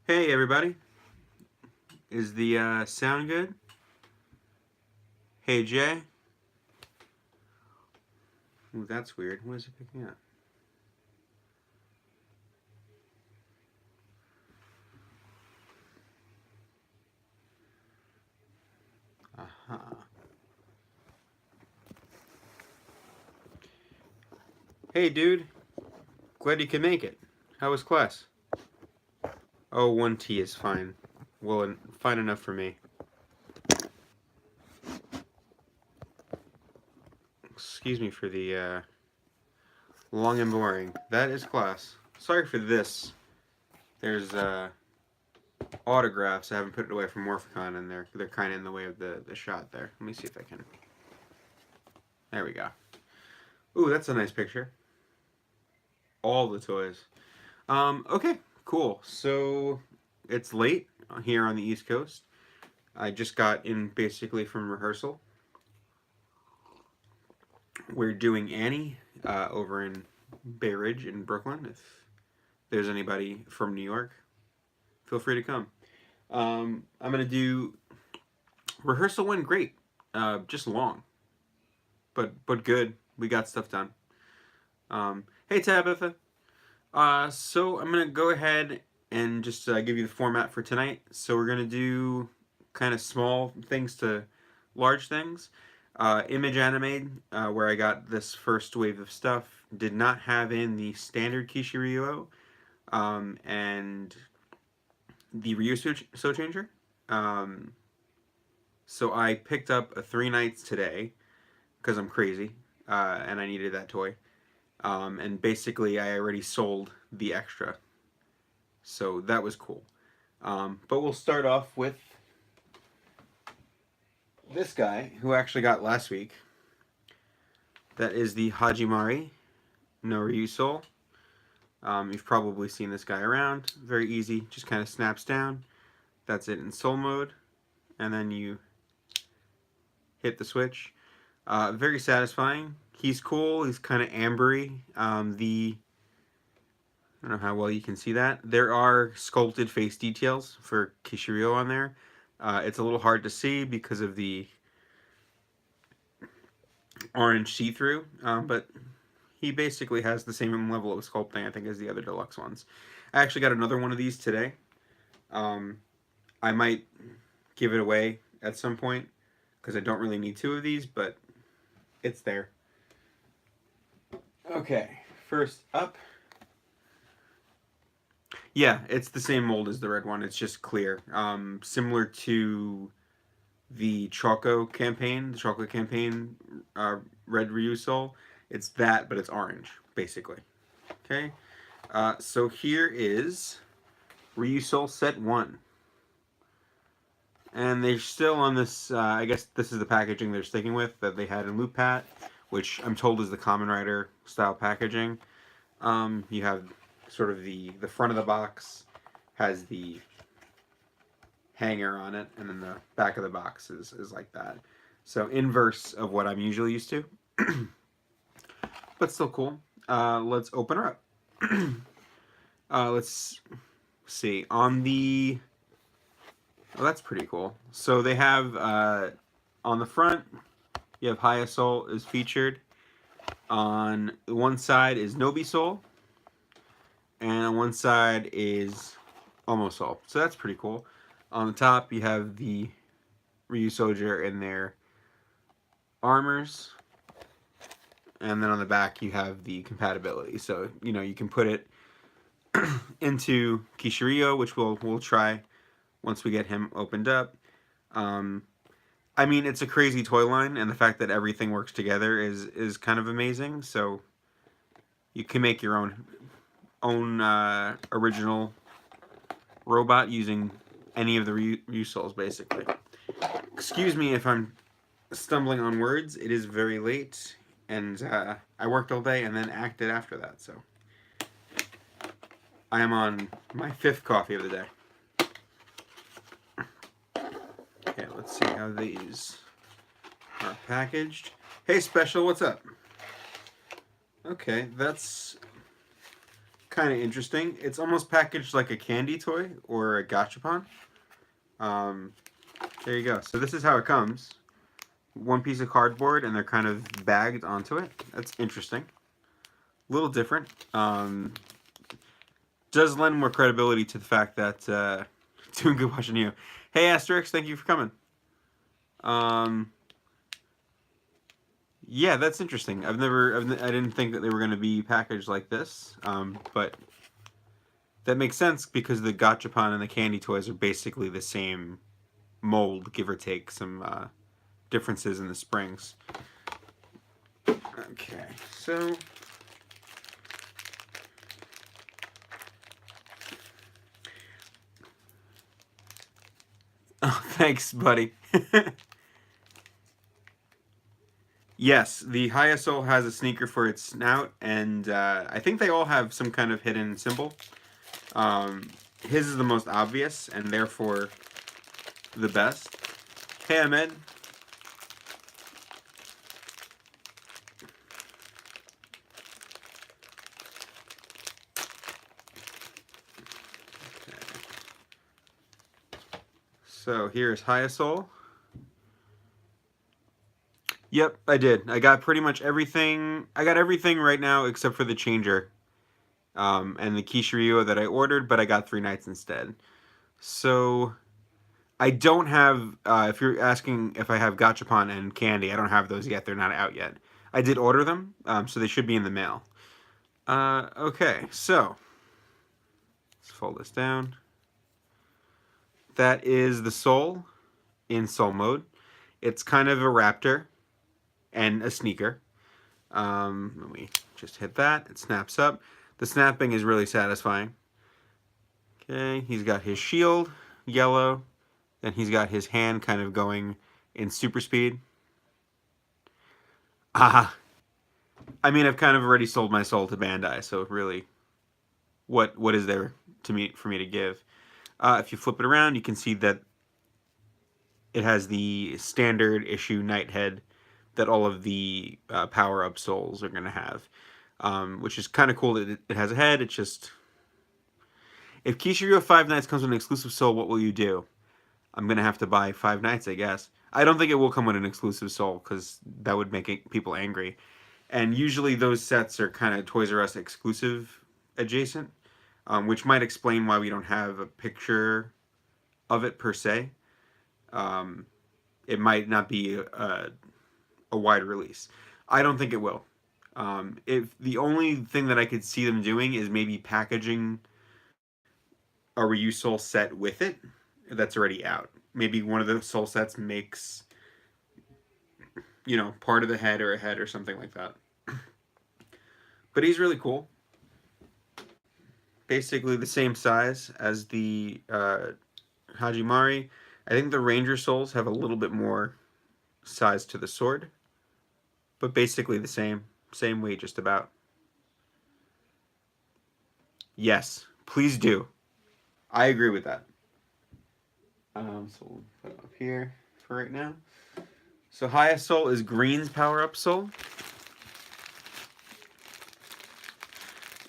Hey everybody, is the sound good? Hey Jay. Ooh, that's weird. What is it picking up? Aha. Hey dude, glad you can make it. How was class? Oh, 1T is fine. Well, fine enough for me. Excuse me for the long and boring. That is class. Sorry for this. There's autographs. I haven't put it away from Morphicon, and they're kind of in the way of the shot there. Let me see if I can. There we go. Ooh, that's a nice picture. All the toys. Okay, cool. So it's late here on the East Coast. I just got in basically from rehearsal. We're doing Annie over in Bay Ridge in Brooklyn. If there's anybody from New York, feel free to come. I'm gonna do rehearsal went great, just long, but good. We got stuff done. Hey Tabitha. So I'm gonna go ahead and just give you the format for tonight. So we're gonna do kind of small things to large things. Image anime, where I got this first wave of stuff, did not have in the standard KishiRyuOh and the RyuSoul changer. So I picked up a 3 nights today because I'm crazy and I needed that toy. And basically I already sold the extra. So that was cool. But we'll start off with this guy, who I actually got last week. That is the Hajimari no RyuSoul. You've probably seen this guy around. Very easy, just kind of snaps down. That's it in soul mode. And then you hit the switch. Very satisfying. He's cool, he's kind of ambery. I don't know how well you can see that. There are sculpted face details for Kishiryu-Oh on there. It's a little hard to see because of the orange see-through, but he basically has the same level of sculpting, I think, as the other deluxe ones. I actually got another one of these today. I might give it away at some point because I don't really need 2 of these, but it's there. Okay, first up. Yeah, it's the same mold as the red one. It's just clear. Similar to the Choco campaign, Red RyuSoul. It's that, but it's orange, basically. Okay, so here is RyuSoul Set 1. And they're still on this, I guess this is the packaging they're sticking with that they had in Loop Pat, which I'm told is the Kamen Rider style packaging. You have sort of the front of the box has the hanger on it, and then the back of the box is like that. So inverse of what I'm usually used to. But still cool. Let's open her up. Let's see. On the... Oh, that's pretty cool. So they have, on the front, you have RyuSoul is featured. On one side is Nobisoul. And on one side is Omosoul. So that's pretty cool. On the top, you have the Ryusoulger in their armors. And then on the back, you have the compatibility. So, you know, you can put it into KishiRyuOh, which we'll try once we get him opened up. I mean, it's a crazy toy line, and the fact that everything works together is kind of amazing. So you can make your own original robot using any of the RyuSouls, basically. Excuse me if I'm stumbling on words. It is very late, and I worked all day and then acted after that, so I am on my 5th coffee of the day. Okay, let's see how these are packaged. Hey, Special, what's up? Okay, that's kind of interesting. It's almost packaged like a candy toy or a gachapon. There you go. So this is how it comes. One piece of cardboard, and they're kind of bagged onto it. That's interesting. A little different. Does lend more credibility to the fact that doing good watching you. Hey Asterix, thank you for coming. Yeah, that's interesting. I didn't think that they were going to be packaged like this, but that makes sense because the gachapon and the candy toys are basically the same mold, give or take some differences in the springs. Okay, so oh, thanks, buddy. Yes, the RyuSoul has a sneaker for its snout, and I think they all have some kind of hidden symbol. His is the most obvious, and therefore the best. Hey, Ahmed. So here's RyuSoul. Yep, I did. I got pretty much everything. I got everything right now except for the changer and the Kishiryu-Oh that I ordered, but I got 3 nights instead. So I don't have, if you're asking if I have gachapon and candy, I don't have those yet. They're not out yet. I did order them, so they should be in the mail. Okay, so let's fold this down. That is the soul in soul mode. It's kind of a raptor and a sneaker. Let me just hit that. It snaps up. The snapping is really satisfying. Okay, he's got his shield, yellow. Then he's got his hand kind of going in super speed. I mean, I've kind of already sold my soul to Bandai, so really, what is there for me to give? If you flip it around, you can see that it has the standard issue Nighthead that all of the power-up souls are going to have, which is kind of cool that it has a head. It's just, if Kishiryu-Oh 5 Nights comes with an exclusive soul, what will you do? I'm going to have to buy 5 Nights, I guess. I don't think it will come with an exclusive soul, because that would make people angry. And usually those sets are kind of Toys R Us exclusive adjacent, which might explain why we don't have a picture of it per se. It might not be a wide release. I don't think it will. If the only thing that I could see them doing is maybe packaging a RyuSoul set with it that's already out. Maybe one of the soul sets makes, you know, part of the head or a head or something like that. But he's really cool. Basically the same size as the Hajimari. I think the Ranger Souls have a little bit more size to the sword. But basically the same. Same weight just about. Yes, please do. I agree with that. So we'll put it up here for right now. So RyuSoul is Green's power-up soul.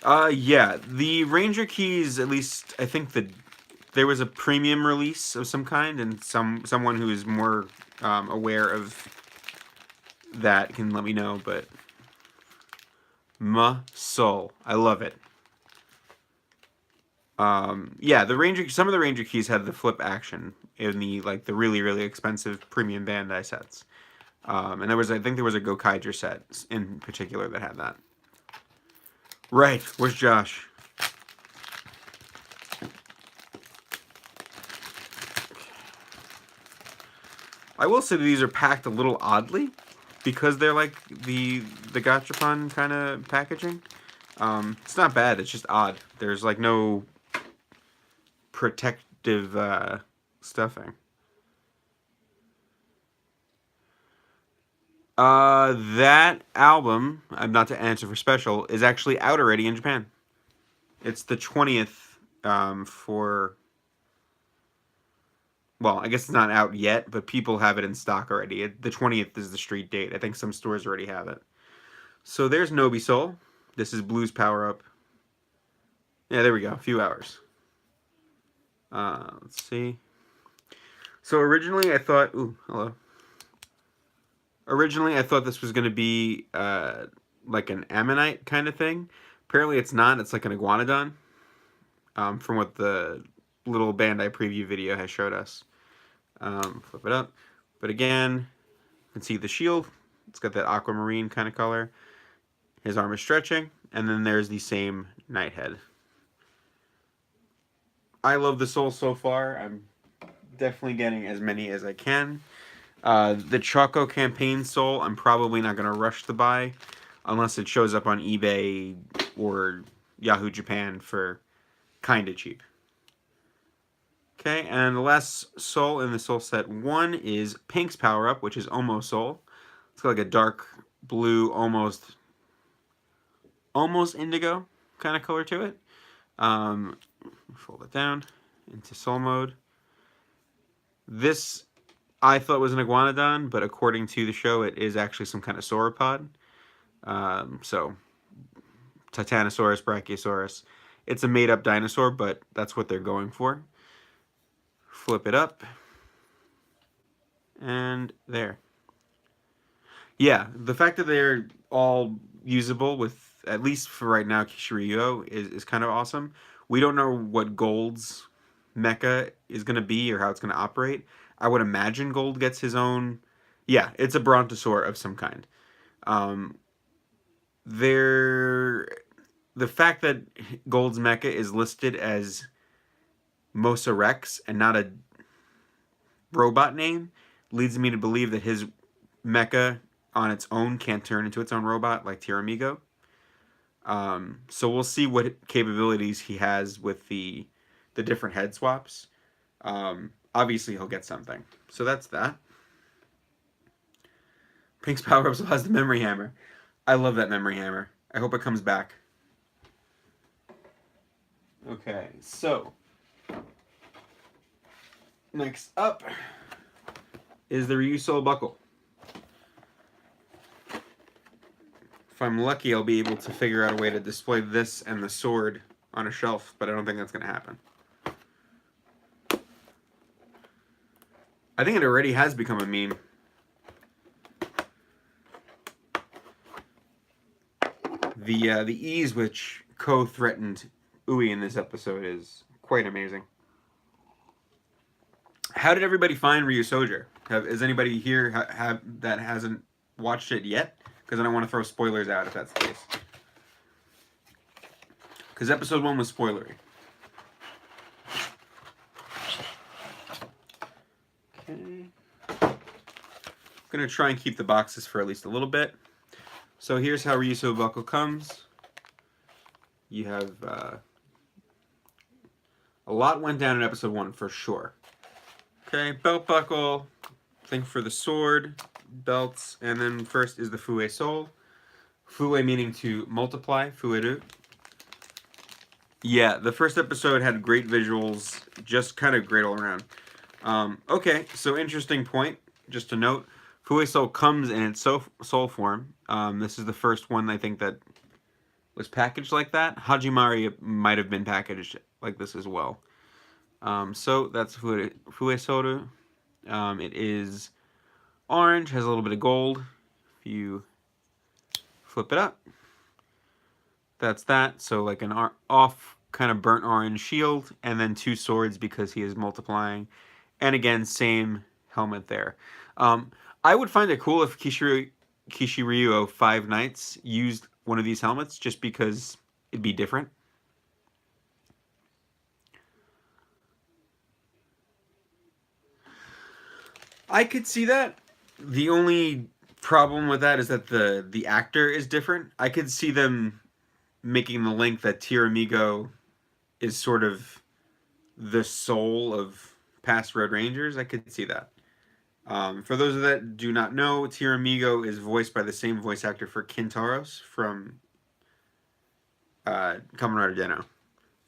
Yeah, the Ranger keys, at least I think there was a premium release of some kind, and someone who is more aware of that can let me know, but my soul, I love it. Yeah, some of the Ranger keys had the flip action in the really, really expensive premium Bandai sets. And I think there was a Gokaiger set in particular that had that. Right, where's Josh? I will say that these are packed a little oddly because they're like the gachapon kind of packaging. It's not bad, it's just odd. There's like no protective stuffing. That album, I'm not to answer for special, is actually out already in Japan. It's the 20th for... Well, I guess it's not out yet, but people have it in stock already. The 20th is the street date. I think some stores already have it. So there's Nobi Soul. This is Blue's power-up. Yeah, there we go. A few hours. Let's see. So originally I thought... Ooh, hello. Originally I thought this was going to be like an ammonite kind of thing. Apparently it's not. It's like an iguanodon. From what the little Bandai preview video has showed us. Flip it up. But again, you can see the shield. It's got that aquamarine kind of color. His arm is stretching. And then there's the same knight head. I love the soul so far. I'm definitely getting as many as I can. The Choco campaign soul, I'm probably not going to rush to buy unless it shows up on eBay or Yahoo Japan for kind of cheap. Okay, and the last soul in the soul set 1 is Pink's power-up, which is Omo Soul. It's got like a dark blue, almost indigo kind of color to it. Fold it down into soul mode. This I thought was an iguanodon, but according to the show, it is actually some kind of sauropod. So, Titanosaurus, Brachiosaurus. It's a made-up dinosaur, but that's what they're going for. Flip it up. And there. Yeah, the fact that they're all usable with, at least for right now, KishiRyuOh is kind of awesome. We don't know what Gold's mecha is going to be or how it's going to operate. I would imagine Gold gets his own... Yeah, it's a brontosaur of some kind. The fact that Gold's mecha is listed as Mosa Rex and not a robot name leads me to believe that his mecha on its own can't turn into its own robot like Tiramigo. So we'll see what capabilities he has with the different head swaps. Obviously he'll get something. So that's that. Pink's power-up still has the memory hammer. I love that memory hammer. I hope it comes back. Okay, so next up is the RyusoulBuckle. If I'm lucky, I'll be able to figure out a way to display this and the sword on a shelf, but I don't think that's going to happen. I think it already has become a meme. The ease which Ko threatened Ui in this episode is quite amazing. How did everybody find Ryusoulger? Is anybody here that hasn't watched it yet? Because I don't want to throw spoilers out if that's the case. Because episode 1 was spoilery. Okay. I'm going to try and keep the boxes for at least a little bit. So here's how RyusoulBuckle comes. You have... a lot went down in episode 1 for sure. Okay, belt buckle. Thing for the sword. Belts. And then first is the Fue Soul. Fue meaning to multiply. Fueru. Yeah, the first episode had great visuals. Just kind of great all around. Okay, so interesting point. Just to note. Fue Soul comes in its soul form. This is the first one I think that was packaged like that. Hajimari might have been packaged like this as well. So that's Fue Soru. It is orange, has a little bit of gold. If you flip it up, that's that. So like an off kind of burnt orange shield, and then 2 swords because he is multiplying. And again, same helmet there. I would find it cool if KishiRyuOh 5 Knights used one of these helmets, just because it'd be different. I could see that. The only problem with that is that the actor is different. I could see them making the link that Tiramigo is sort of the soul of past Road Rangers. I could see that. For those that do not know, Tiramigo is voiced by the same voice actor for Kintaros from Kamen Rider Den-O. I'm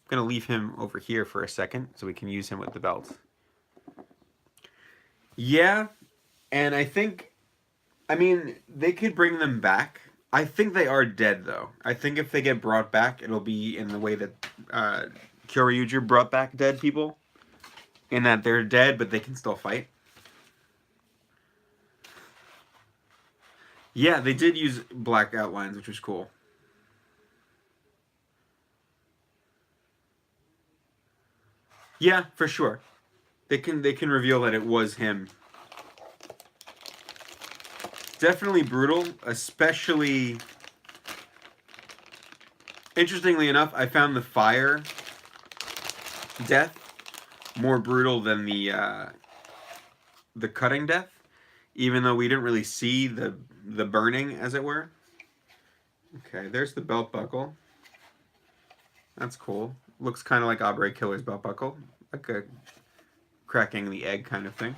going to leave him over here for a second so we can use him with the belt. Yeah, and I think, I mean, they could bring them back I think they are dead, though. I think if they get brought back, it'll be in the way that Kyoryuger brought back dead people. In that they're dead, but they can still fight. Yeah, they did use black outlines, which was cool. Yeah, for sure. They can reveal that it was him. Definitely brutal, especially... Interestingly enough, I found the fire death more brutal than the cutting death, even though we didn't really see the burning, as it were. Okay, there's the belt buckle. That's cool. Looks kind of like Abre Killer's belt buckle, like a cracking the egg kind of thing.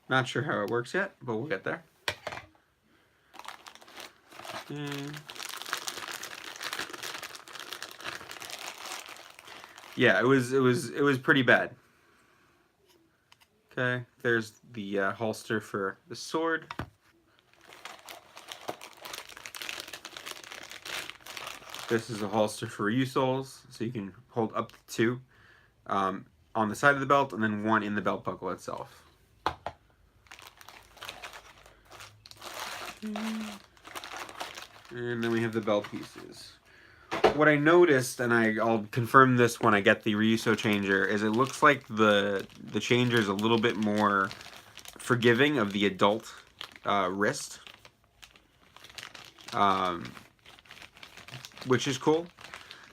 Not sure how it works yet, but we'll get there. Yeah, it was pretty bad. Okay, there's the holster for the sword. This is a holster for Ryusouls, so you can hold up to 2 on the side of the belt, and then 1 in the belt buckle itself. And then we have the belt pieces. What I noticed, and I'll confirm this when I get the Ryusoul changer, is it looks like the changer is a little bit more forgiving of the adult wrist, which is cool.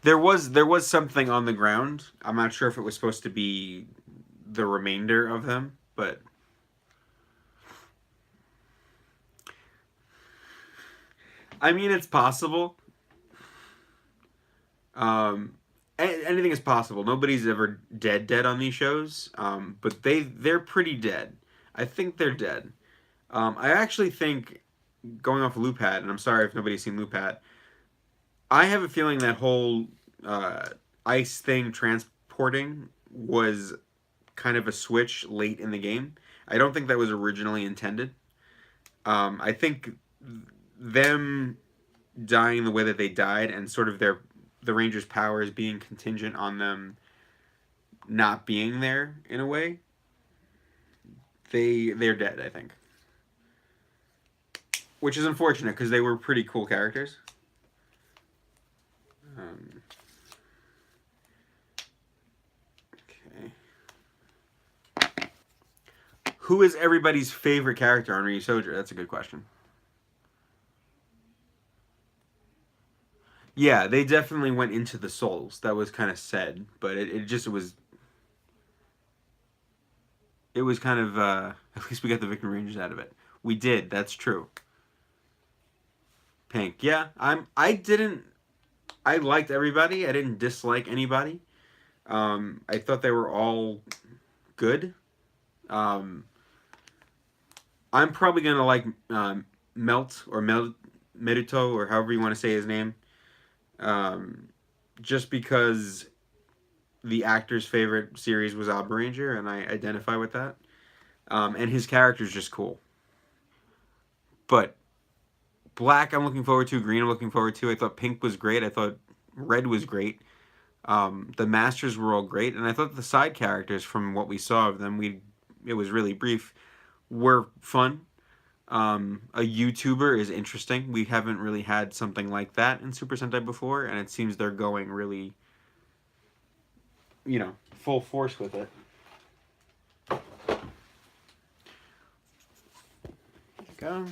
There was something on the ground. I'm not sure if it was supposed to be the remainder of them, but I mean, it's possible. Anything is possible. Nobody's ever dead on these shows, but they're pretty dead. I think they're dead. I actually think, going off Loop Hat, and I'm sorry if nobody's seen Loop Hat, I have a feeling that whole ice thing transporting was kind of a switch late in the game. I don't think that was originally intended. I think them dying the way that they died, and sort of the Rangers' powers being contingent on them not being there in a way, they're dead, I think. Which is unfortunate, because they were pretty cool characters. Okay. Who is everybody's favorite character on Ryusoulger? That's a good question. Yeah, they definitely went into the souls. That was kind of said, but it was kind of at least we got the Victim Rangers out of it. We did. That's true. Pink. Yeah, I liked everybody. I didn't dislike anybody. I thought they were all good. I'm probably gonna like Melt or Meruto, or however you want to say his name. Just because the actor's favorite series was Alba Ranger, and I identify with that. And his character's just cool. But Black I'm looking forward to, Green I'm looking forward to. I thought Pink was great. I thought Red was great. The Masters were all great, and I thought the side characters, from what we saw of them, it was really brief, were fun. A YouTuber is interesting. We haven't really had something like that in Super Sentai before, and it seems they're going really, full force with it. There you go.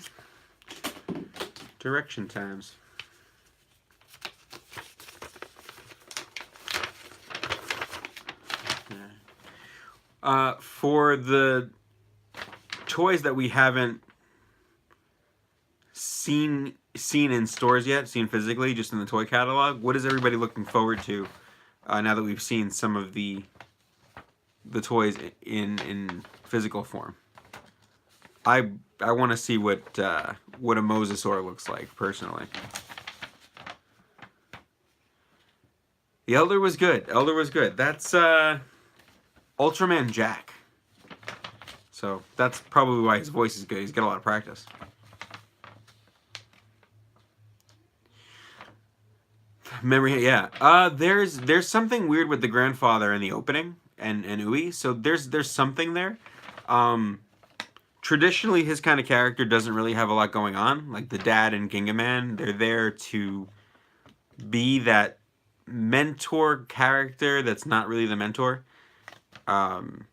Direction times. For the toys that we haven't seen in stores yet, seen physically, just in the toy catalog, what is everybody looking forward to now that we've seen some of the toys in physical form? I want to see what a Mosasaur looks like, personally. The Elder was good. That's Ultraman Jack. So that's probably why his voice is good. He's got a lot of practice. Memory, yeah. There's something weird with the grandfather in the opening and Ui. So there's something there. Um, Traditionally, his kind of character doesn't really have a lot going on. Like the dad and Gingaman, they're there to be that mentor character that's not really the mentor. Um,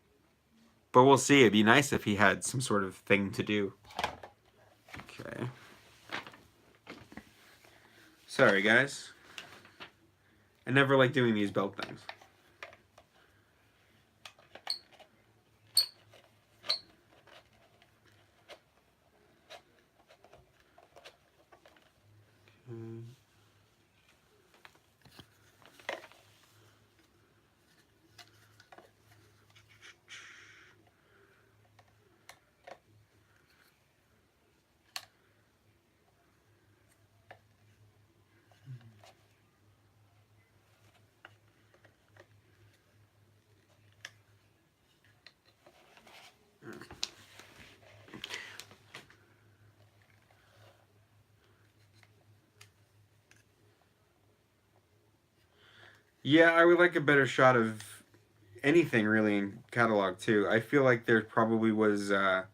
but we'll see. It'd be nice if he had some sort of thing to do. Okay. Sorry, guys. I never like doing these belt things. Okay. Yeah, I would like a better shot of anything really in catalog too. I feel like there probably was a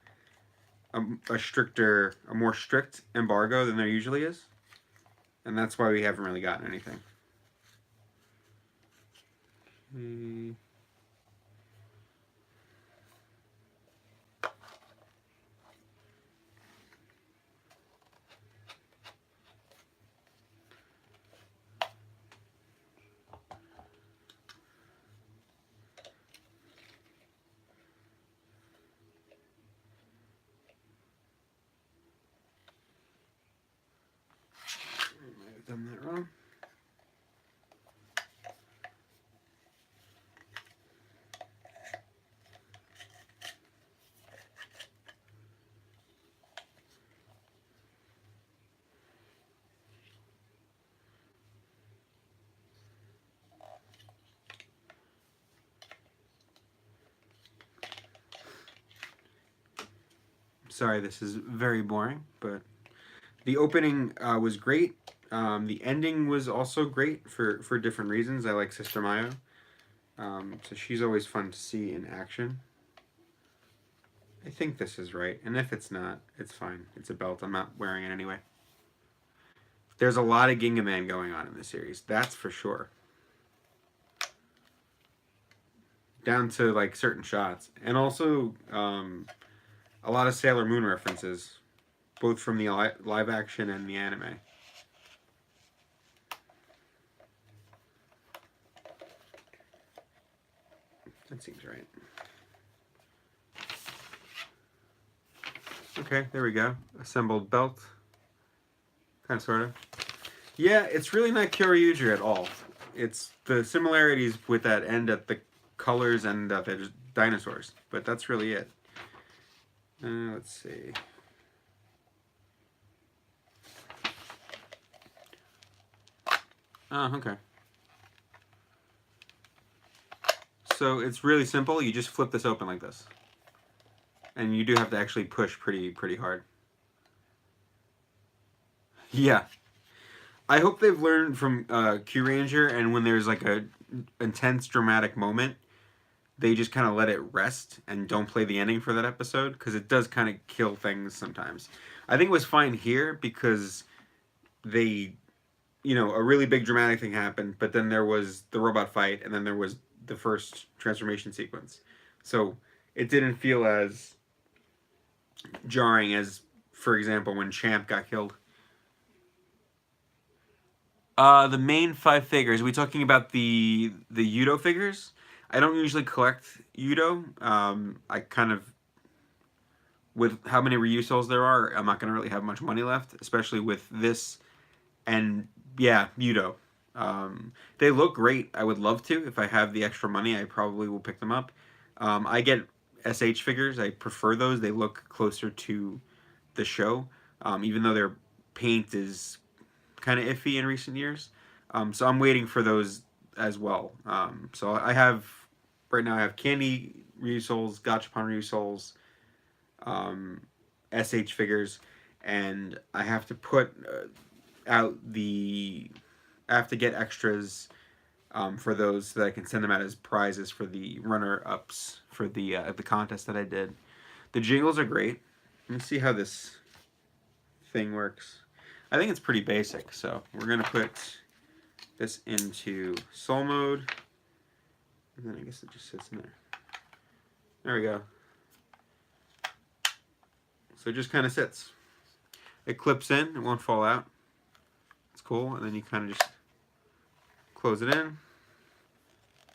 more strict embargo than there usually is, and that's why we haven't really gotten anything. Okay. I might have done that wrong. Sorry, this is very boring, but the opening was great. The ending was also great for different reasons. I like Sister Mayo, so she's always fun to see in action. I think this is right, and if it's not, it's fine. It's a belt. I'm not wearing it anyway. There's a lot of Gingaman going on in this series, that's for sure. Down to like certain shots, and also a lot of Sailor Moon references, both from the live action and the anime. That seems right. Okay, there we go. Assembled belt. Kind of, sort of. Yeah, it's really not Kyoryuger at all. It's the similarities with that end at the colors and the dinosaurs, but that's really it. Let's see. Oh, okay. So it's really simple. You just flip this open like this. And you do have to actually push pretty hard. Yeah. I hope they've learned from Kyuranger, and when there's like a intense dramatic moment, they just kind of let it rest and don't play the ending for that episode, because it does kind of kill things sometimes. I think it was fine here because they, a really big dramatic thing happened, but then there was the robot fight, and then there was the first transformation sequence. So it didn't feel as jarring as, for example, when Champ got killed. The main five figures. Are we talking about the Yudo figures? I don't usually collect Yudo. I kind of, with how many Ryusouls there are, I'm not going to really have much money left, especially with this. And yeah, Yudo. They look great. I would love to. If I have the extra money, I probably will pick them up. I get SH figures. I prefer those. They look closer to the show, even though their paint is kind of iffy in recent years. So I'm waiting for those as well. So I have, right now I have Candy Ryusouls, Gachapon Ryusouls, SH figures, and I have to put out the I have to get extras for those so that I can send them out as prizes for the runner-ups for the contest that I did. The jingles are great. Let me see how this thing works. I think it's pretty basic, so we're gonna put this into soul mode, and then I guess it just sits in there. There we go. So it just kind of sits. It clips in, it won't fall out. It's cool, and then you kind of just close it in,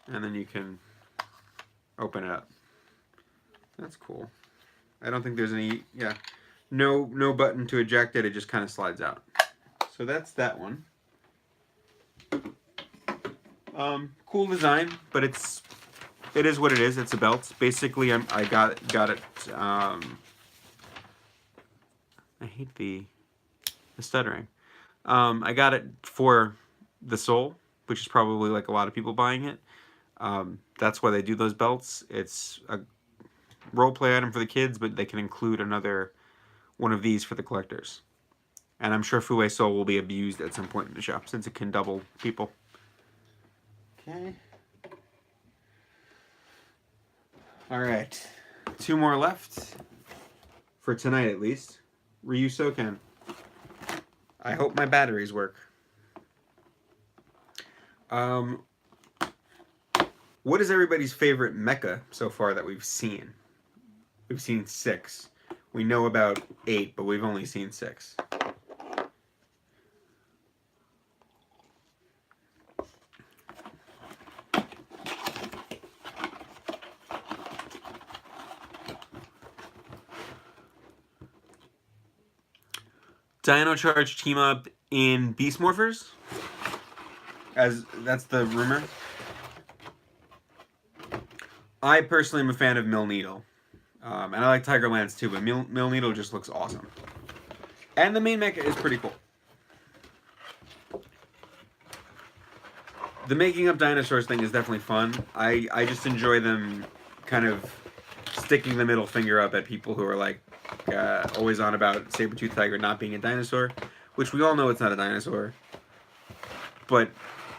and then you can open it up. That's cool. I don't think there's any, yeah, no button to eject it, it just kind of slides out. So that's that one. Cool design, but it is what it is. It's a belt. Basically, I got it. I hate the stuttering. I got it for the soul, which is probably like a lot of people buying it. That's why they do those belts. It's a roleplay item for the kids, but they can include another one of these for the collectors. And I'm sure Fue Soul will be abused at some point in the shop since it can double people. Okay. Alright. 2 more left. For tonight at least. RyusoulKen. I hope my batteries work. What is everybody's favorite mecha so far that we've seen? We've seen 6. We know about 8, but we've only seen 6. Dino Charge team up in Beast Morphers? As that's the rumor. I personally am a fan of Mill Needle. And I like Tiger Lance too, but Mill Needle just looks awesome. And the main mecha is pretty cool. The making up dinosaurs thing is definitely fun. I just enjoy them kind of sticking the middle finger up at people who are like always on about saber-toothed tiger not being a dinosaur, which we all know it's not a dinosaur. But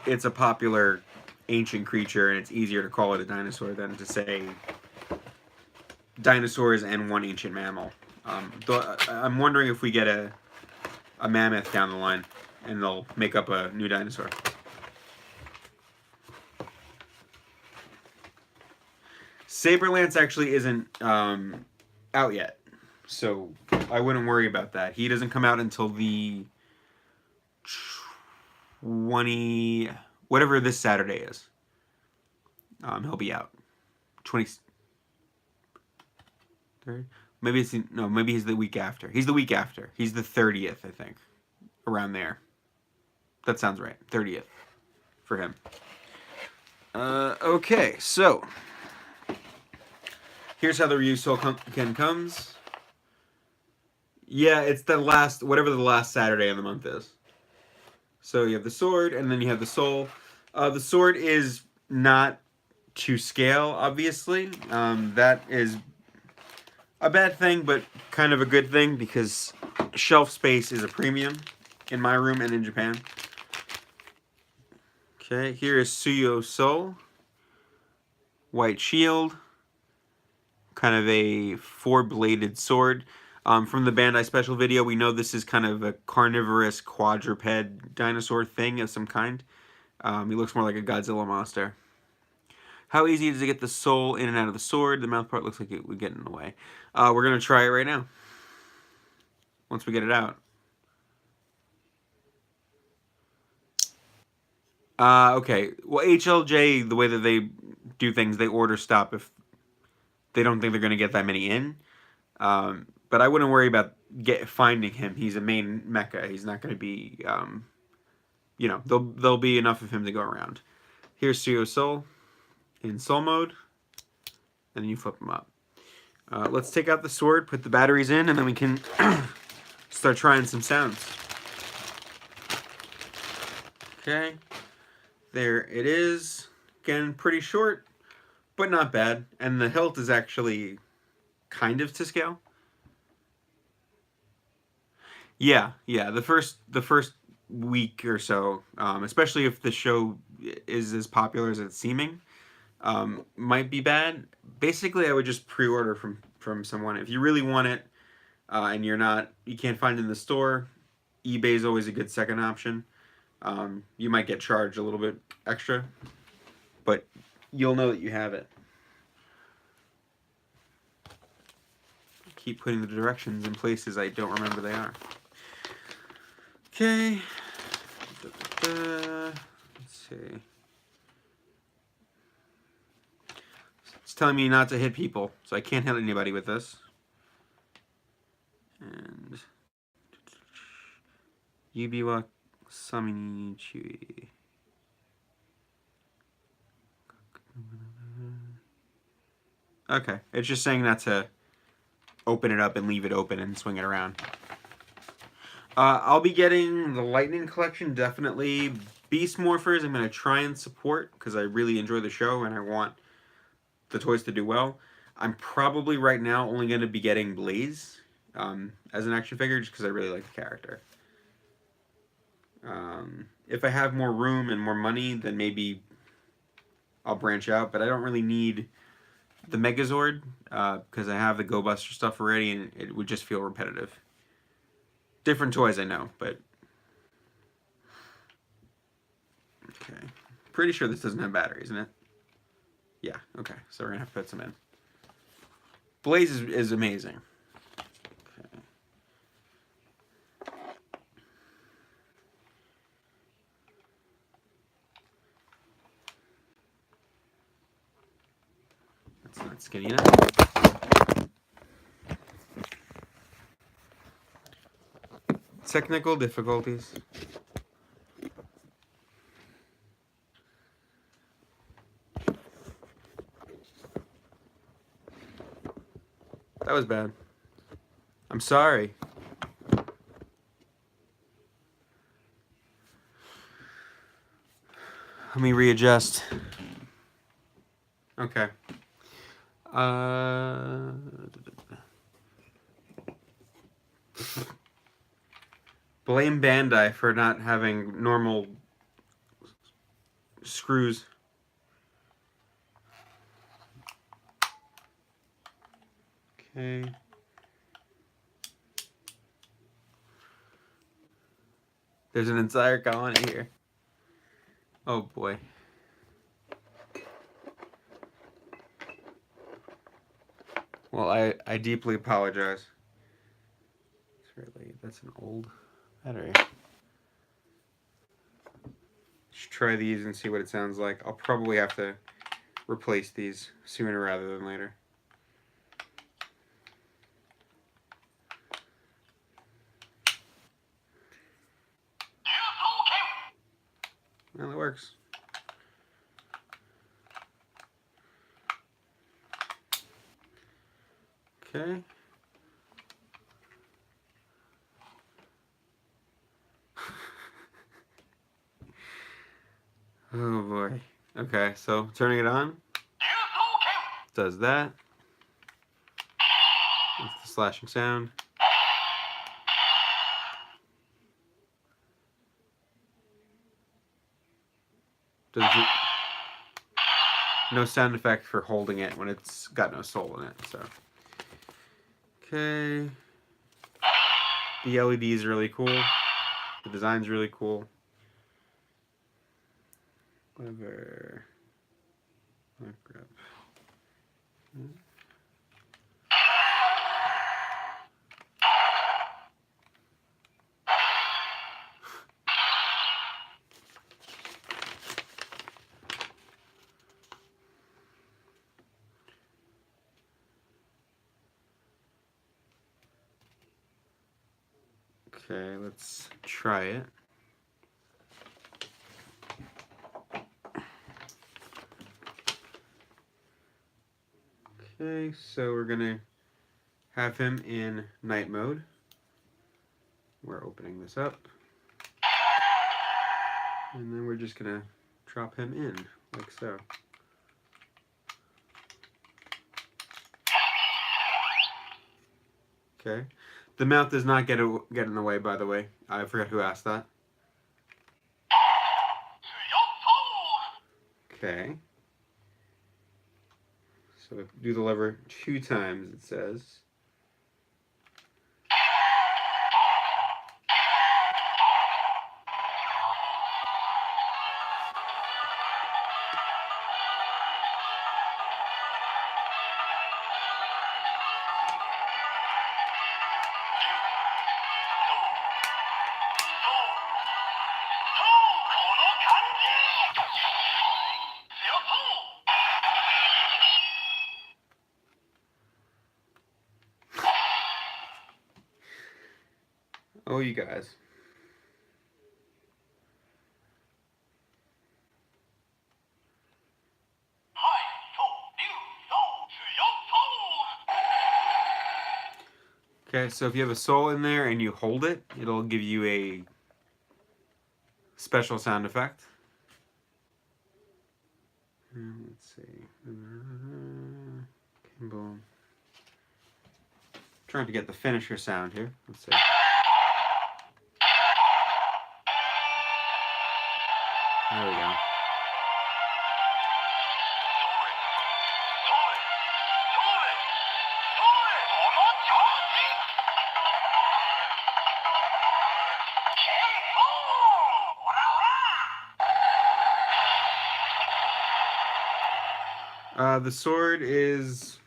it's a popular ancient creature, and it's easier to call it a dinosaur than to say dinosaurs and one ancient mammal. I'm wondering if we get a mammoth down the line, and they'll make up a new dinosaur. Saberlance actually isn't out yet, so I wouldn't worry about that. He doesn't come out until the 20... whatever this Saturday is. He'll be out. 23rd? Maybe it's no. Maybe he's the week after. He's the week after. He's the 30th, I think, around there. That sounds right. 30th for him. Okay, so here's how the RyusoulKen comes. Yeah, it's the last, whatever the last Saturday of the month is. So you have the sword, and then you have the soul. The sword is not to scale, obviously. That is a bad thing, but kind of a good thing, because shelf space is a premium in my room and in Japan. Okay, here is Suyo Soul. White shield. Kind of a 4-bladed sword. From the Bandai special video, we know this is kind of a carnivorous quadruped dinosaur thing of some kind. He looks more like a Godzilla monster. How easy is it to get the soul in and out of the sword? The mouth part looks like it would get in the way. We're going to try it right now. Once we get it out. Okay. Well, HLJ, the way that they do things, they order stop if they don't think they're going to get that many in. But I wouldn't worry about finding him. He's a main mecha. He's not going to be, you know, there'll be enough of him to go around. Here's Suyo Soul in soul mode, and then you flip him up. Let's take out the sword, put the batteries in, and then we can start trying some sounds. Okay, there it is. Again, pretty short, but not bad. And the hilt is actually kind of to scale. Yeah. The first week or so, especially if the show is as popular as it's seeming. Might be bad. Basically, I would just pre-order from someone if you really want it, and you can't find it in the store. eBay is always a good second option. You might get charged a little bit extra, but you'll know that you have it. Keep putting the directions in places I don't remember they are. Okay. Let's see. It's telling me not to hit people, so I can't hit anybody with this. And Yubiwa Samini Chui. Okay, it's just saying not to open it up and leave it open and swing it around. I'll be getting the Lightning Collection, definitely. Beast Morphers I'm going to try and support because I really enjoy the show and I want the toys to do well. I'm probably right now only going to be getting Blaze as an action figure just because I really like the character. If I have more room and more money, then maybe I'll branch out, but I don't really need the Megazord because I have the Go Buster stuff already and it would just feel repetitive. Different toys, I know, but... Okay. Pretty sure this doesn't have batteries in it. Yeah, okay. So we're going to have to put some in. Blaze is amazing. Okay. That's not skinny enough. Technical difficulties. That was bad. I'm sorry. Let me readjust. Okay. Blame Bandai for not having normal screws. Okay. There's an entire colony here. Oh boy. Well, I deeply apologize. That's an old battery. Just try these and see what it sounds like. I'll probably have to replace these sooner rather than later. Well, it works. Okay. Oh boy. Okay, so turning it on. Does that. That's the slashing sound. Does it... No sound effect for holding it when it's got no soul in it, so. Okay. The LED is really cool. The design's really cool. Whatever. Grab. Okay, let's try it. Okay, so we're gonna have him in night mode. We're opening this up. And then we're just gonna drop him in, like so. Okay. The mouth does not get in the way, by the way. I forgot who asked that. Okay. So do the lever 2 times, it says. Oh, you guys. Okay, so if you have a soul in there and you hold it, it'll give you a special sound effect. Let's see. Boom. Trying to get the finisher sound here. Let's see. There we go. The sword is,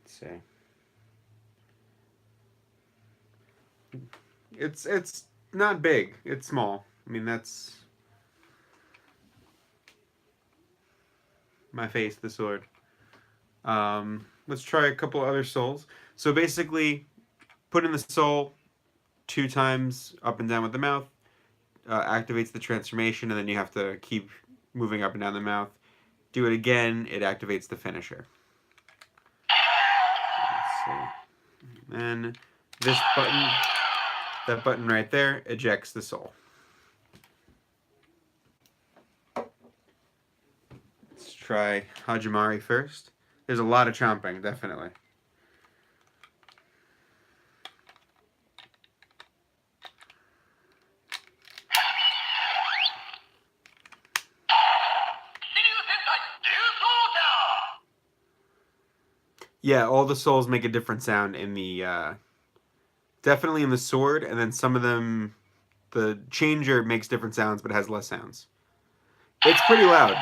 let's see. It's not big. It's small. I mean, that's my face, the sword. Let's try a couple other souls. So basically, put in the soul 2 times up and down with the mouth, activates the transformation, and then you have to keep moving up and down the mouth. Do it again, it activates the finisher. Let's see. And this button, that button right there, ejects the soul. Let's try Hajimari first. There's a lot of chomping, definitely. Yeah, all the souls make a different sound in the, definitely in the sword, and then some of them, the changer makes different sounds, but has less sounds. It's pretty loud.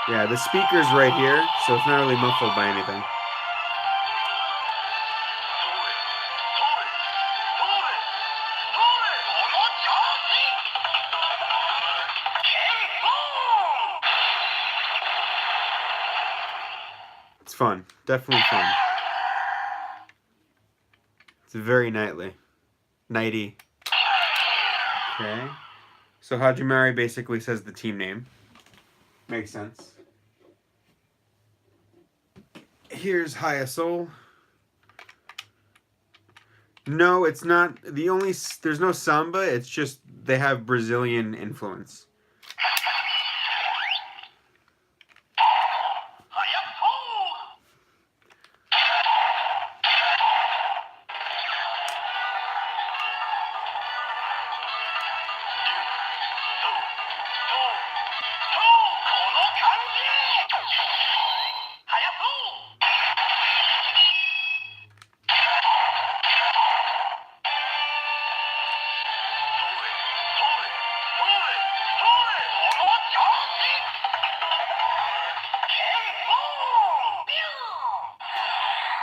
Yeah, the speaker's right here, so it's not really muffled by anything. It's fun. Definitely fun. It's very knightly. Knighty. Okay. So Hajimari basically says the team name. Makes sense. Here's RyuSoul. No, it's not. There's no samba. It's just they have Brazilian influence.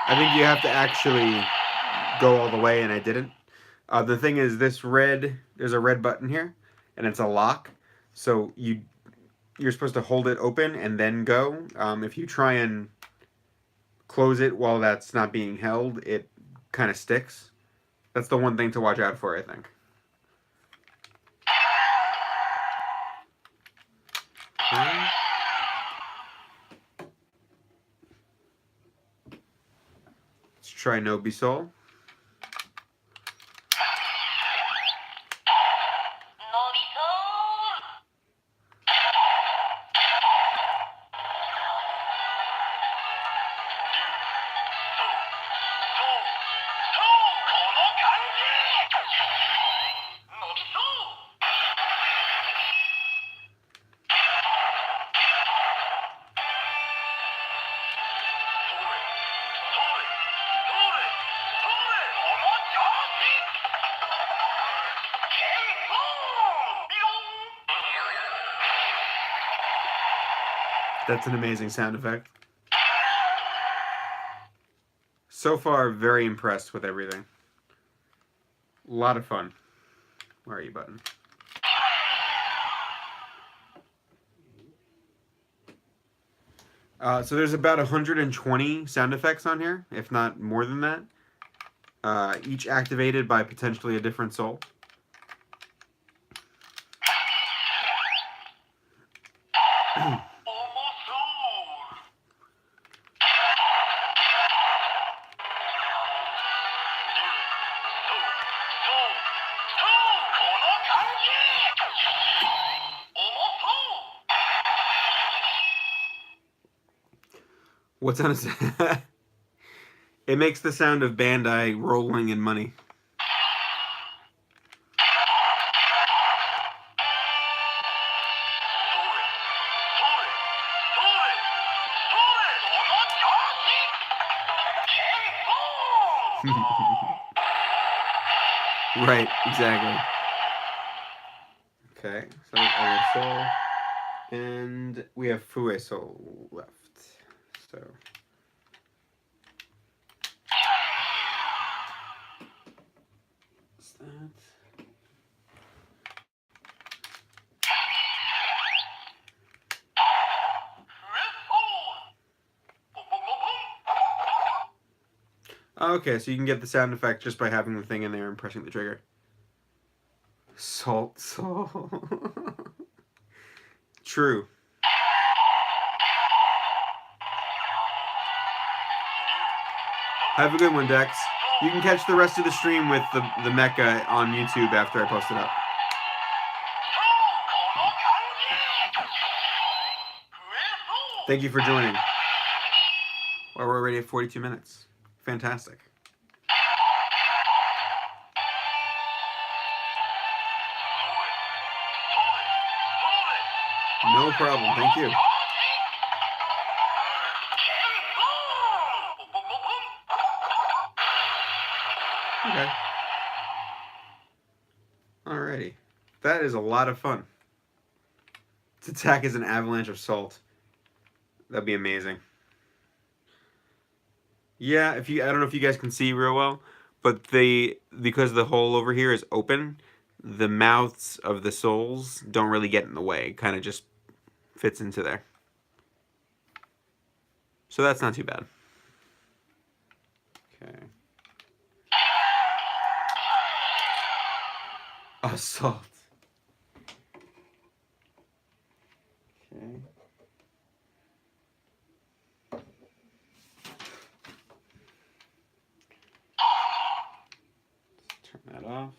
I think you have to actually go all the way, and I didn't. The thing is, there's a red button here, and it's a lock. So you're supposed to hold it open and then go. If you try and close it while that's not being held, it kind of sticks. That's the one thing to watch out for, I think. Okay. Let's try RyusoulBuckle. That's an amazing sound effect. So far, very impressed with everything. A lot of fun. Where are you, button? So there's about 120 sound effects on here, if not more than that. Each activated by potentially a different soul. What's on a It makes the sound of Bandai rolling in money. Right, exactly. Okay, so RyuSoul, and we have RyuSoul left. So what's that? Okay, so you can get the sound effect just by having the thing in there and pressing the trigger. Salt Soul. True. Have a good one, Dex. You can catch the rest of the stream with the mecha on YouTube after I post it up. Thank you for joining. Well, we're already at 42 minutes. Fantastic. No problem. Thank you. Okay. Alrighty. That is a lot of fun. Its attack is an avalanche of salt. That'd be amazing. Yeah, I don't know if you guys can see real well, but because the hole over here is open, the mouths of the souls don't really get in the way. It kind of just fits into there. So that's not too bad. Okay. Assault. Okay. Let's turn that off.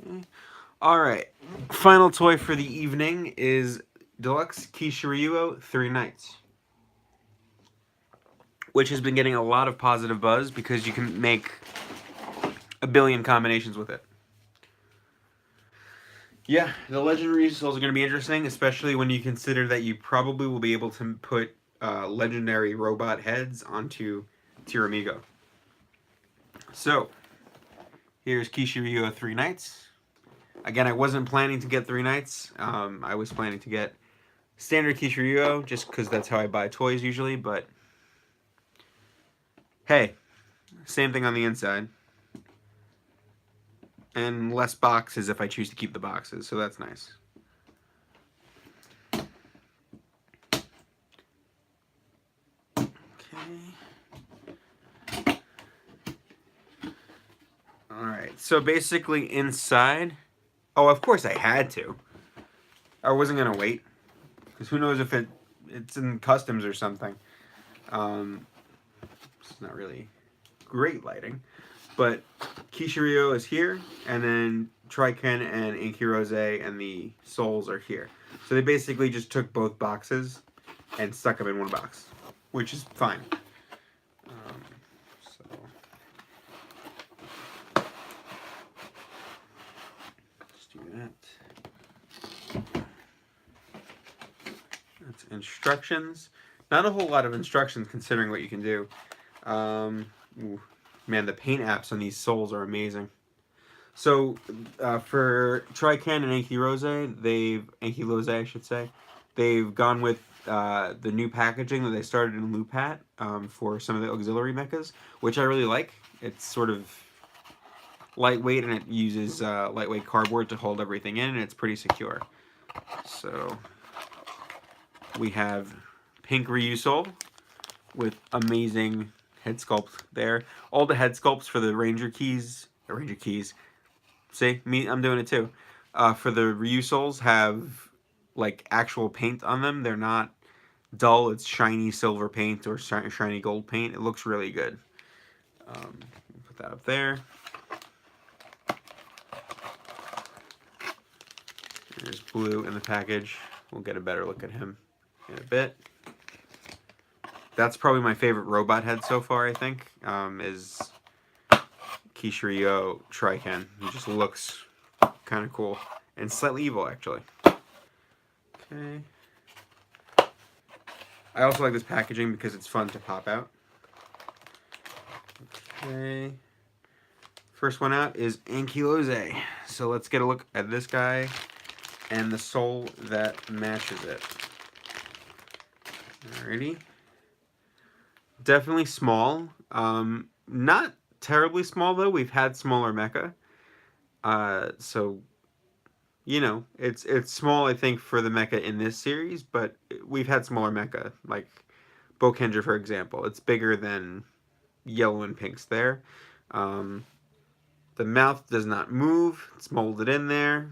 Okay. All right. Final toy for the evening is Deluxe KishiRyuOh 3 Nights, which has been getting a lot of positive buzz because you can make a billion combinations with it. Yeah, the legendary souls are going to be interesting, especially when you consider that you probably will be able to put legendary robot heads onto Tiramigo. So, here's KishiRyuOh 3 Nights. Again, I wasn't planning to get 3 Nights. I was planning to get standard KishiRyuOh, just because that's how I buy toys usually, but hey, same thing on the inside. And less boxes if I choose to keep the boxes, so that's nice. Okay. Alright, so basically inside... Oh, of course I had to. I wasn't going to wait. Because who knows if it's in customs or something. It's not really great lighting. But KishiRyuOh is here, and then RyusoulKen and Rose and the souls are here. So they basically just took both boxes and stuck them in one box, which is fine. So let's do that. That's instructions. Not a whole lot of instructions considering what you can do. Ooh. Man, the paint apps on these souls are amazing. So for Triken and Ankylose, I should say, they've gone with the new packaging that they started in Lupat for some of the auxiliary mechas, which I really like. It's sort of lightweight and it uses lightweight cardboard to hold everything in, and it's pretty secure. So we have pink Ryusoul with amazing head sculpt there. All the head sculpts for the Ranger keys. See, I'm doing it too. For the Ryusouls have like actual paint on them. They're not dull. It's shiny silver paint or shiny gold paint. It looks really good. Put that up there. There's Blue in the package. We'll get a better look at him in a bit. That's probably my favorite robot head so far, I think, is Kishiryu-Oh Triken. He just looks kind of cool and slightly evil, actually. Okay. I also like this packaging because it's fun to pop out. Okay. First one out is Ankylose. So let's get a look at this guy and the soul that matches it. Alrighty. Definitely small. Not terribly small though. We've had smaller mecha. So you know, it's small I think for the mecha in this series, but we've had smaller mecha, like Bokendra for example. It's bigger than yellow and pinks there. The mouth does not move. It's molded in there.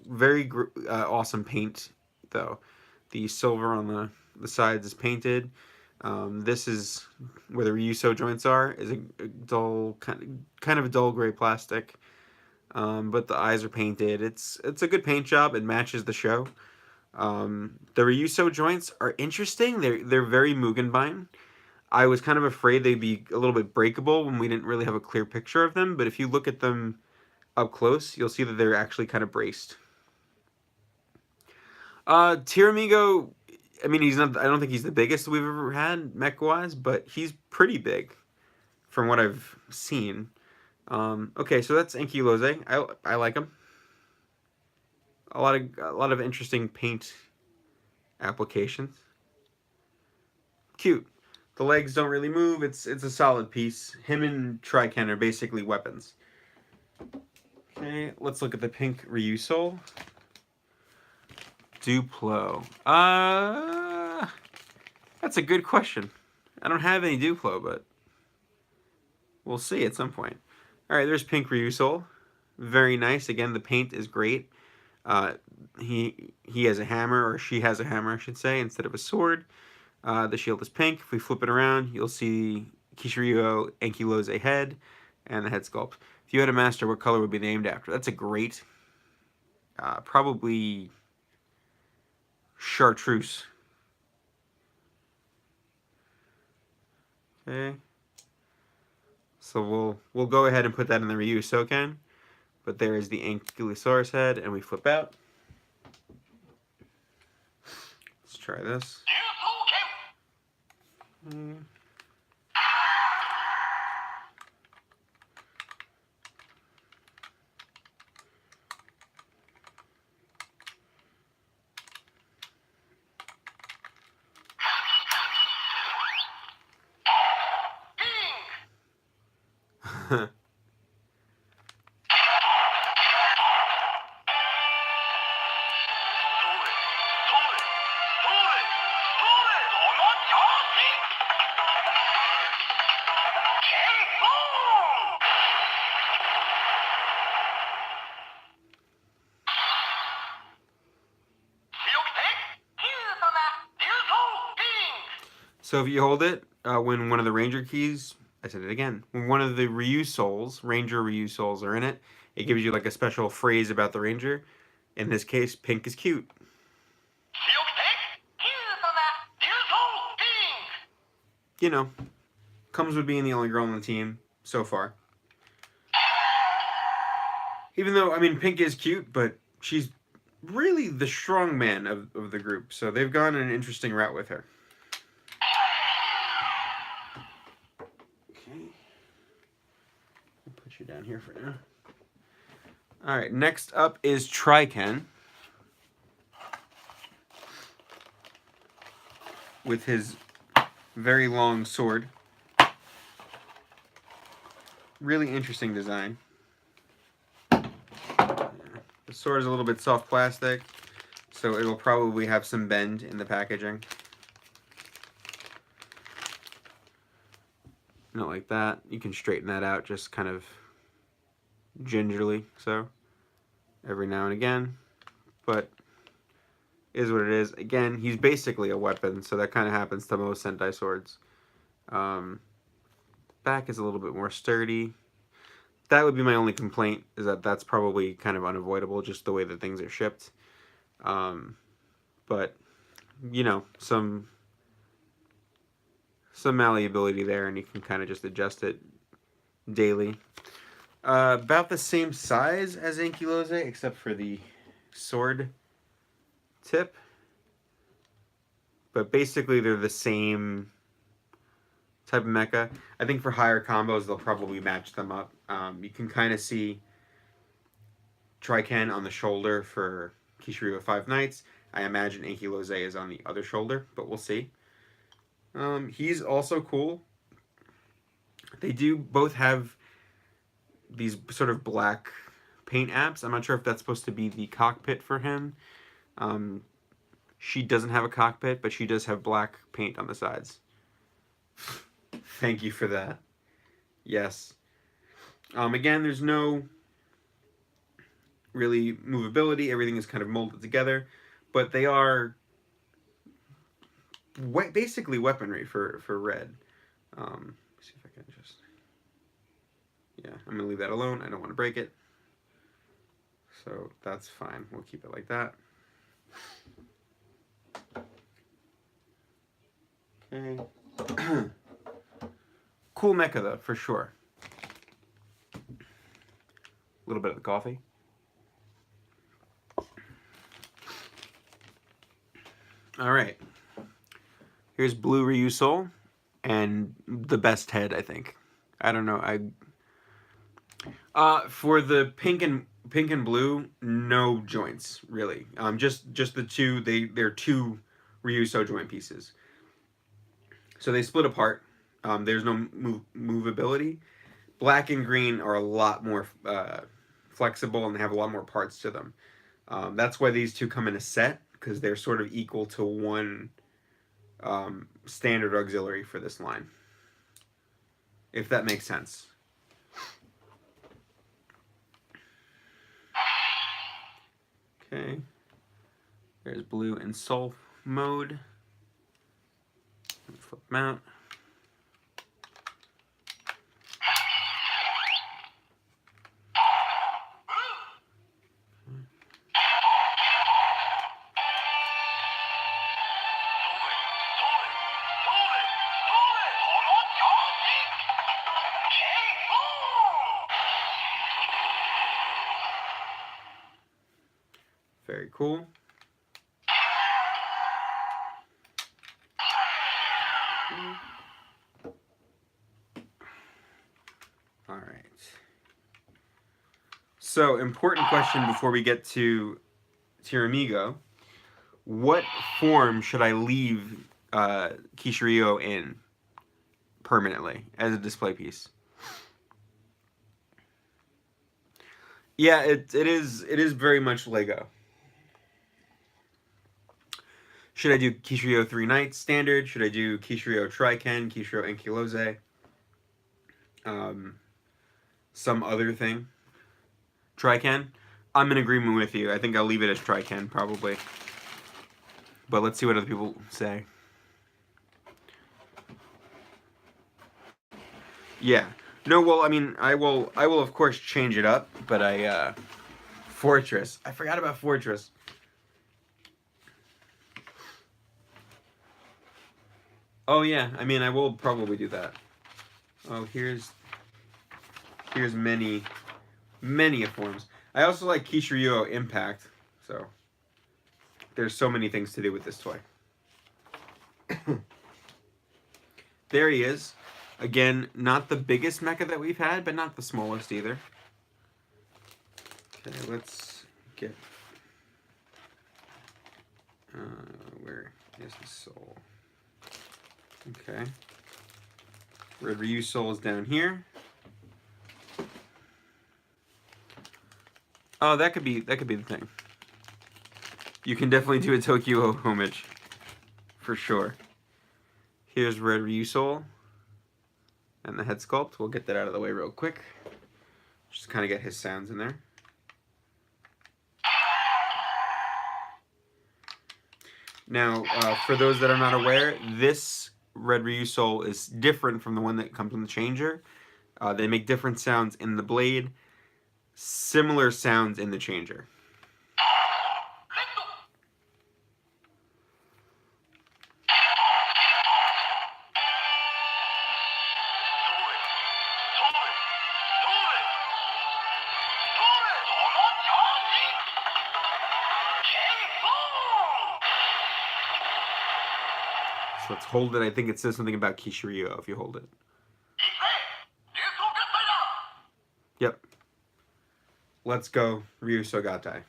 Very awesome paint though. The silver on the sides is painted. This is where the Ryuso joints are, is a dull, kind of a dull gray plastic. But the eyes are painted. It's a good paint job. It matches the show. The Ryuso joints are interesting. They're very Mugenbein. I was kind of afraid they'd be a little bit breakable when we didn't really have a clear picture of them. But if you look at them up close, you'll see that they're actually kind of braced. Tiramigo, I mean, he's not. I don't think he's the biggest we've ever had mech-wise, but he's pretty big from what I've seen. Okay, so that's Ankylose. I like him. A lot of interesting paint applications. Cute. The legs don't really move. It's a solid piece. Him and Triken are basically weapons. Okay, let's look at the pink Ryusoul. Duplo. That's a good question. I don't have any Duplo, but we'll see at some point. All right, there's pink Ryusoul. Very nice. Again, the paint is great. He has a hammer, or she has a hammer, I should say, instead of a sword. The shield is pink. If we flip it around, you'll see Kishiryu-Oh Ankylose head and the head sculpt. If you had a master, what color would be named after? That's a great, probably chartreuse. Okay. So we'll go ahead and put that in the RyusoulKen. But there is the Ankylosaurus head, and we flip out. Let's try this. So if you hold it, when one of the Ranger keys, I said it again, when one of the Ryusouls, Ranger Ryusouls are in it, it gives you like a special phrase about the Ranger. In this case, pink is cute. You know, comes with being the only girl on the team so far. Even though, I mean, pink is cute, but she's really the strong man of the group. So they've gone an interesting route with her. Okay. I'll put you down here for now. All right, next up is RyusoulKen with his very long sword. Really interesting design. The sword is a little bit soft plastic, so it will probably have some bend in the packaging. Not like that. You can straighten that out just kind of gingerly, so every now and again, but is what it is. Again, he's basically a weapon, so that kind of happens to most Sentai swords. Back is a little bit more sturdy. That would be my only complaint, is that that's probably kind of unavoidable, just the way that things are shipped. But, you know, some malleability there, and you can kind of just adjust it daily. About the same size as Ankylose, except for the sword tip. But basically they're the same type of mecha. I think for higher combos they'll probably match them up. You can kind of see RyusoulKen on the shoulder for Kishiryu-Oh 5 Nights. I imagine Ankylose is on the other shoulder, but we'll see. He's also cool. They do both have these sort of black paint apps. I'm not sure if that's supposed to be the cockpit for him. She doesn't have a cockpit, but she does have black paint on the sides. Thank you for that. Yes. Again, there's no really movability. Everything is kind of molded together, but they are basically weaponry for Red. See if I can just... Yeah, I'm going to leave that alone. I don't want to break it. So that's fine. We'll keep it like that. Okay. Cool mecha though, for sure. A little bit of the coffee. All right. Here's Blue RyuSoul, and the best head, I think. I don't know. For the pink and blue, no joints really. Just the two. They're two RyuSoul joint pieces. So they split apart. There's no movability. Black and green are a lot more flexible, and they have a lot more parts to them. That's why these two come in a set, because they're sort of equal to one standard auxiliary for this line. If that makes sense. Okay. There's blue and soul mode. Flip them out. Very cool. All right. So, important question before we get to Tiramigo. What form should I leave KishiRyuOh in permanently as a display piece? Yeah, it is very much Lego. Should I do KishiRyuOh 3 Nights standard? Should I do KishiRyuOh RyusoulKen, KishiRyuOh Ankylose? Some other thing? RyusoulKen? I'm in agreement with you. I think I'll leave it as RyusoulKen, probably. But let's see what other people say. Yeah. No, well, I mean, I will of course change it up, but Fortress. I forgot about Fortress. Oh yeah, I mean, I will probably do that. Oh, here's many forms. I also like KishiRyuOh Impact, so there's so many things to do with this toy. There he is. Again, not the biggest mecha that we've had, but not the smallest either. Okay, let's get... where is the soul? Okay. Red RyuSoul is down here. Oh, that could be the thing. You can definitely do a Tokyo homage, for sure. Here's Red RyuSoul and the head sculpt. We'll get that out of the way real quick. Just kind of get his sounds in there. Now, for those that are not aware, this Red RyuSoul is different from the one that comes in the changer. They make different sounds in the blade, similar sounds in the changer. So let's hold it. I think it says something about Kishiryu-Oh if you hold it. Yep. Let's go, Ryusoulger.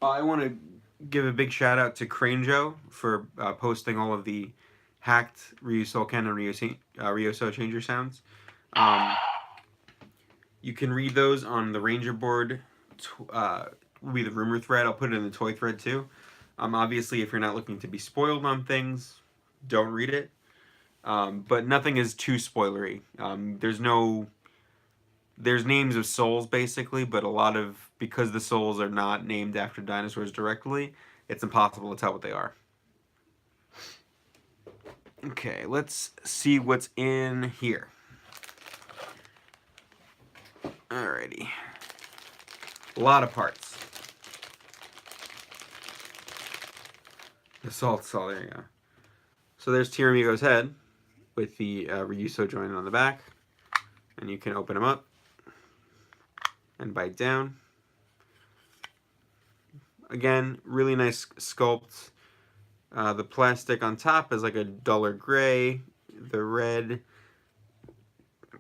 I want to give a big shout out to Kishiryu-Oh for posting all of the hacked RyusoulKen and RyuSoul changer sounds. You can read those on the Ranger board. Will be the rumor thread. I'll put it in the toy thread too. Obviously, if you're not looking to be spoiled on things, don't read it. But nothing is too spoilery. There's names of souls basically, but because the souls are not named after dinosaurs directly, it's impossible to tell what they are. Okay, let's see what's in here. Alrighty. A lot of parts. The salt saw, there you go. So there's Tiramigo's head with the RyuSoul joint on the back. And you can open them up and bite down. Again, really nice sculpt. The plastic on top is like a duller gray. The red,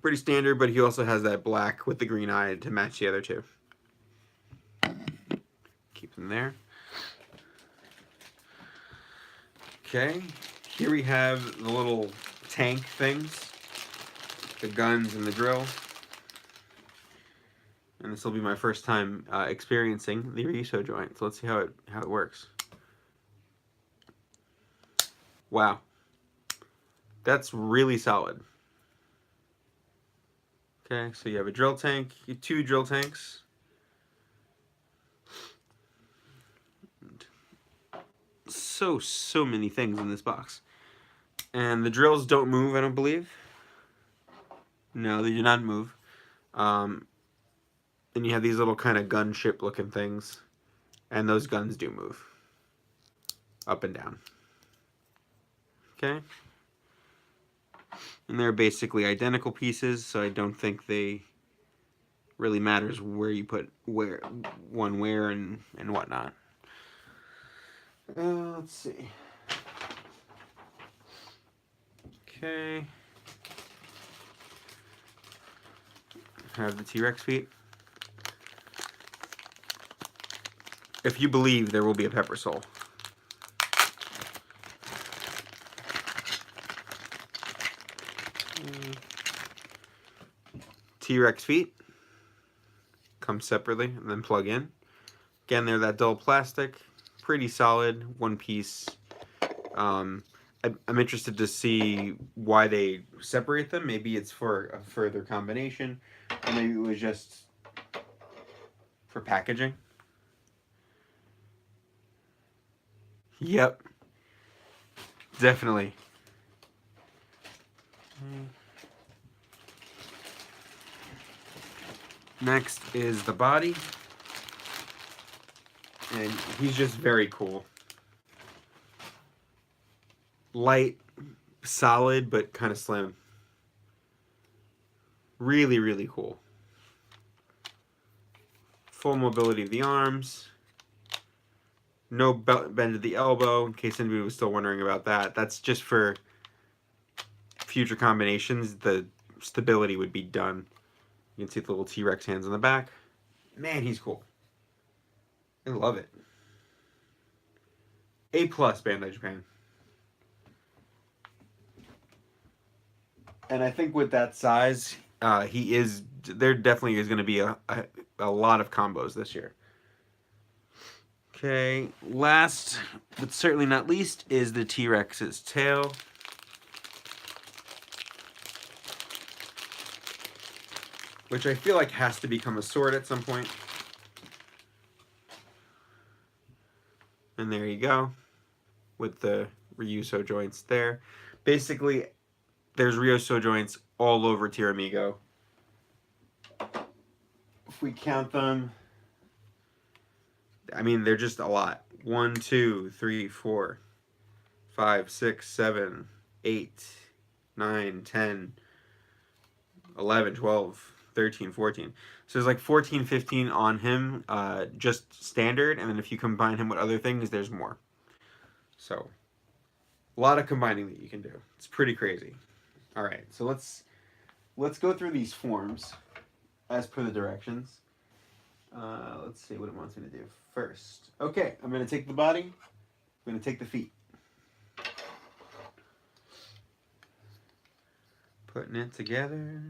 pretty standard, but he also has that black with the green eye to match the other two. Keep them there. Okay, here we have the little tank things, the guns and the drill. And this will be my first time experiencing the RyuSoul joint. So let's see how it works. Wow, that's really solid. Okay, so you have a drill tank, two drill tanks. So many things in this box. And the drills don't move, I don't believe. No, they do not move. And you have these little kind of gunship looking things. And those guns do move. Up and down. Okay. And they're basically identical pieces, so I don't think they really matters where you put where and whatnot. Let's see. Okay. I have the T-Rex feet. If you believe, there will be a pepper soul. T-Rex feet come separately and then plug in. Again, they're that dull plastic, pretty solid, one piece. I'm interested to see why they separate them. Maybe it's for a further combination, or maybe it was just for packaging. Yep, definitely. Next is the body, and he's just very cool. Light, solid, but kind of slim. Really, really cool. Full mobility of the arms. No bend at the elbow, in case anybody was still wondering about that. That's just for future combinations, the stability would be done. You can see the little T-Rex hands on the back. Man, he's cool. I love it. A+ Bandai Japan. And I think with that size, there definitely is going to be a lot of combos this year. Okay, last but certainly not least is the T-Rex's tail. Which I feel like has to become a sword at some point. And there you go, with the Ryusoul joints there. Basically, there's Ryusoul joints all over Tiramigo. If we count them, I mean, they're just a lot. 1, 2, 3, 4, 5, 6, 7, 8, 9, 10, 11, 12, 13, 14. So there's like 14, 15 on him, just standard, and then if you combine him with other things, there's more. So, a lot of combining that you can do. It's pretty crazy. All right, so let's go through these forms as per the directions. Let's see what it wants me to do first. Okay, I'm going to take the body. I'm going to take the feet. Putting it together.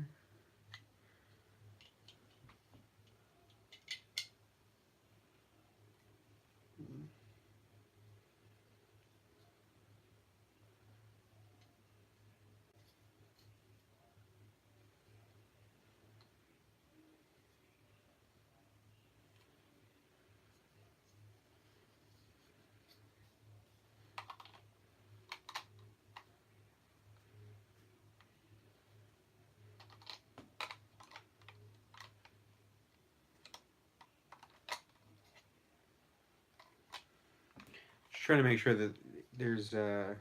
Trying to make sure that there's no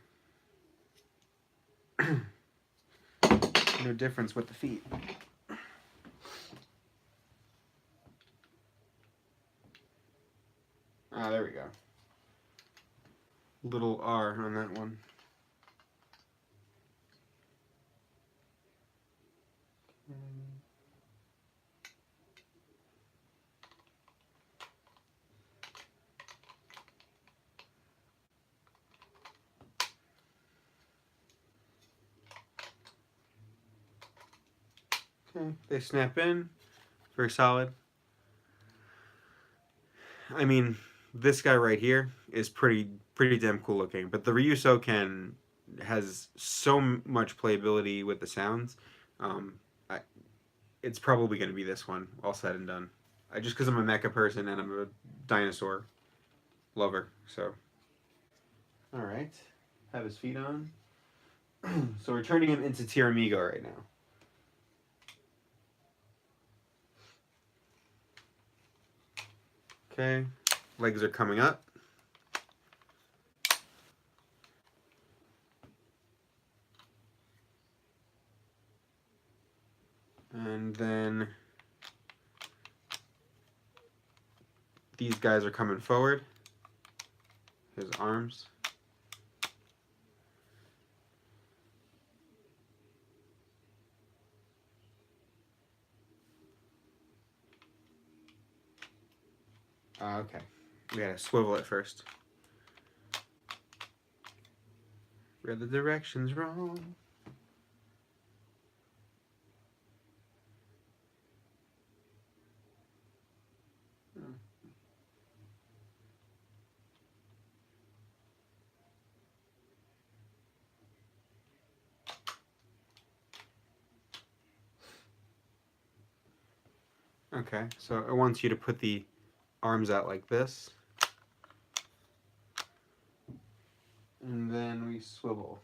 difference with the feet. Ah, there we go. Little R on that one. Okay, they snap in. Very solid. I mean, this guy right here is pretty damn cool looking. But the RyusoulKen has so much playability with the sounds. It's probably going to be this one, all said and done. Just because I'm a mecha person and I'm a dinosaur lover, so. All right, have his feet on. So we're turning him into Tiramigo right now. Okay, legs are coming up. And then these guys are coming forward. His arms. Okay, we gotta swivel it first. Read the directions wrong. Okay, so it wants you to put the arms out like this. And then we swivel.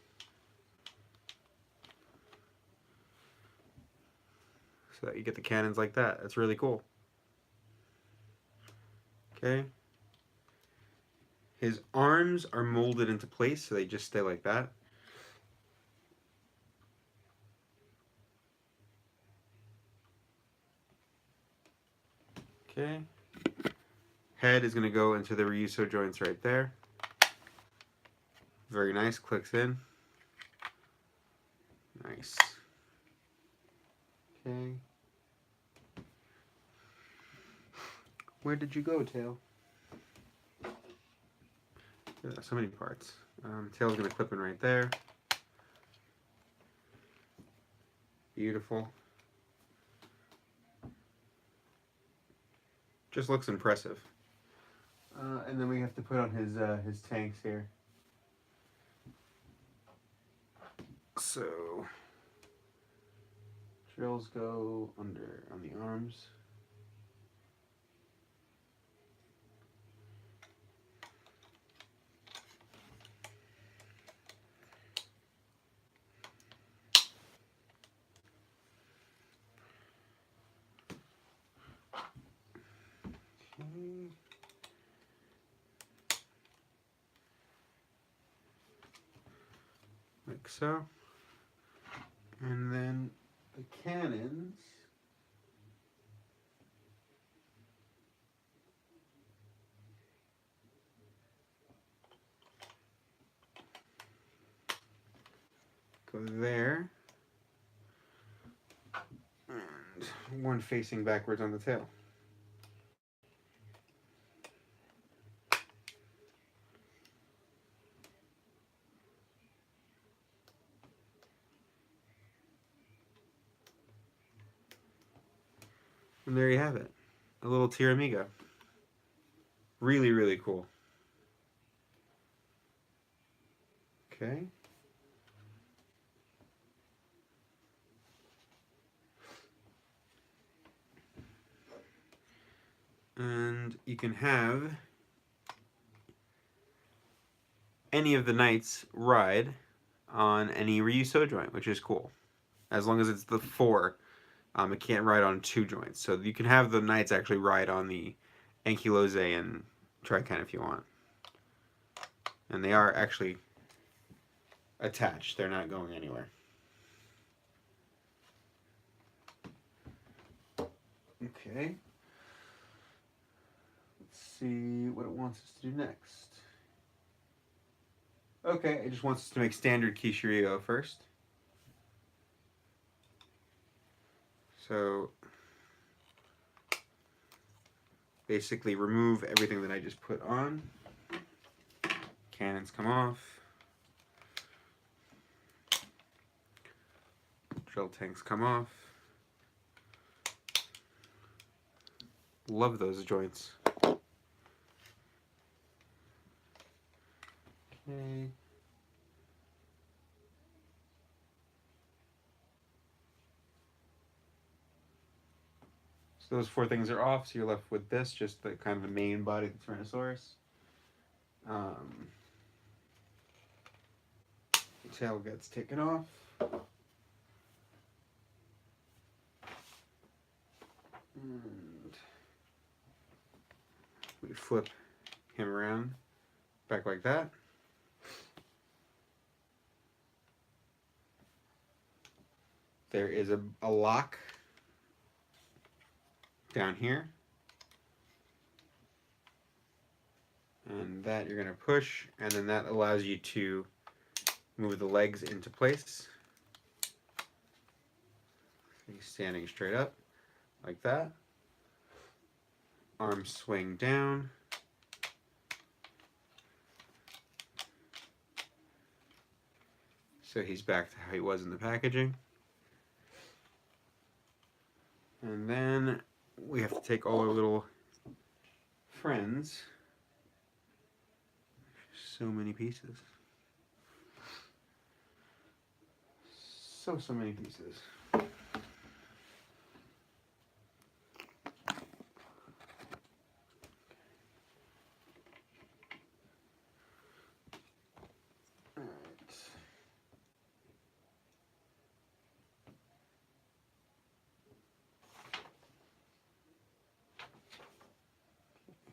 So that you get the cannons like that. That's really cool. Okay. His arms are molded into place, so they just stay like that. Okay. Head is going to go into the Ryusoul joints right there. Very nice. Clicks in. Nice. Okay. Where did you go, Tail? So many parts. Tail's gonna clip in right there. Beautiful. Just looks impressive. And then we have to put on his tanks here. So drills go under on the arms. Okay. Like so. And then the cannons go there. And one facing backwards on the tail. And there you have it. A little Tiramigo. Really, really cool. Okay. And you can have any of the knights ride on any RyuSoul joint, which is cool. As long as it's the 4. It can't ride on 2 joints. So you can have the knights actually ride on the ankylose and triken if you want. And they are actually attached. They're not going anywhere. Okay. Let's see what it wants us to do next. Okay, it just wants us to make standard KishiRyuOh first. So basically remove everything that I just put on. Cannons come off. Drill tanks come off. Love those joints. Okay. So those 4 things are off, so you're left with this, just the kind of the main body of the Tyrannosaurus. The tail gets taken off. And we flip him around, back like that. There is a lock down here. And that you're going to push, and then that allows you to move the legs into place. He's standing straight up, like that. Arms swing down. So he's back to how he was in the packaging. And then we have to take all our little friends. So many pieces. So many pieces.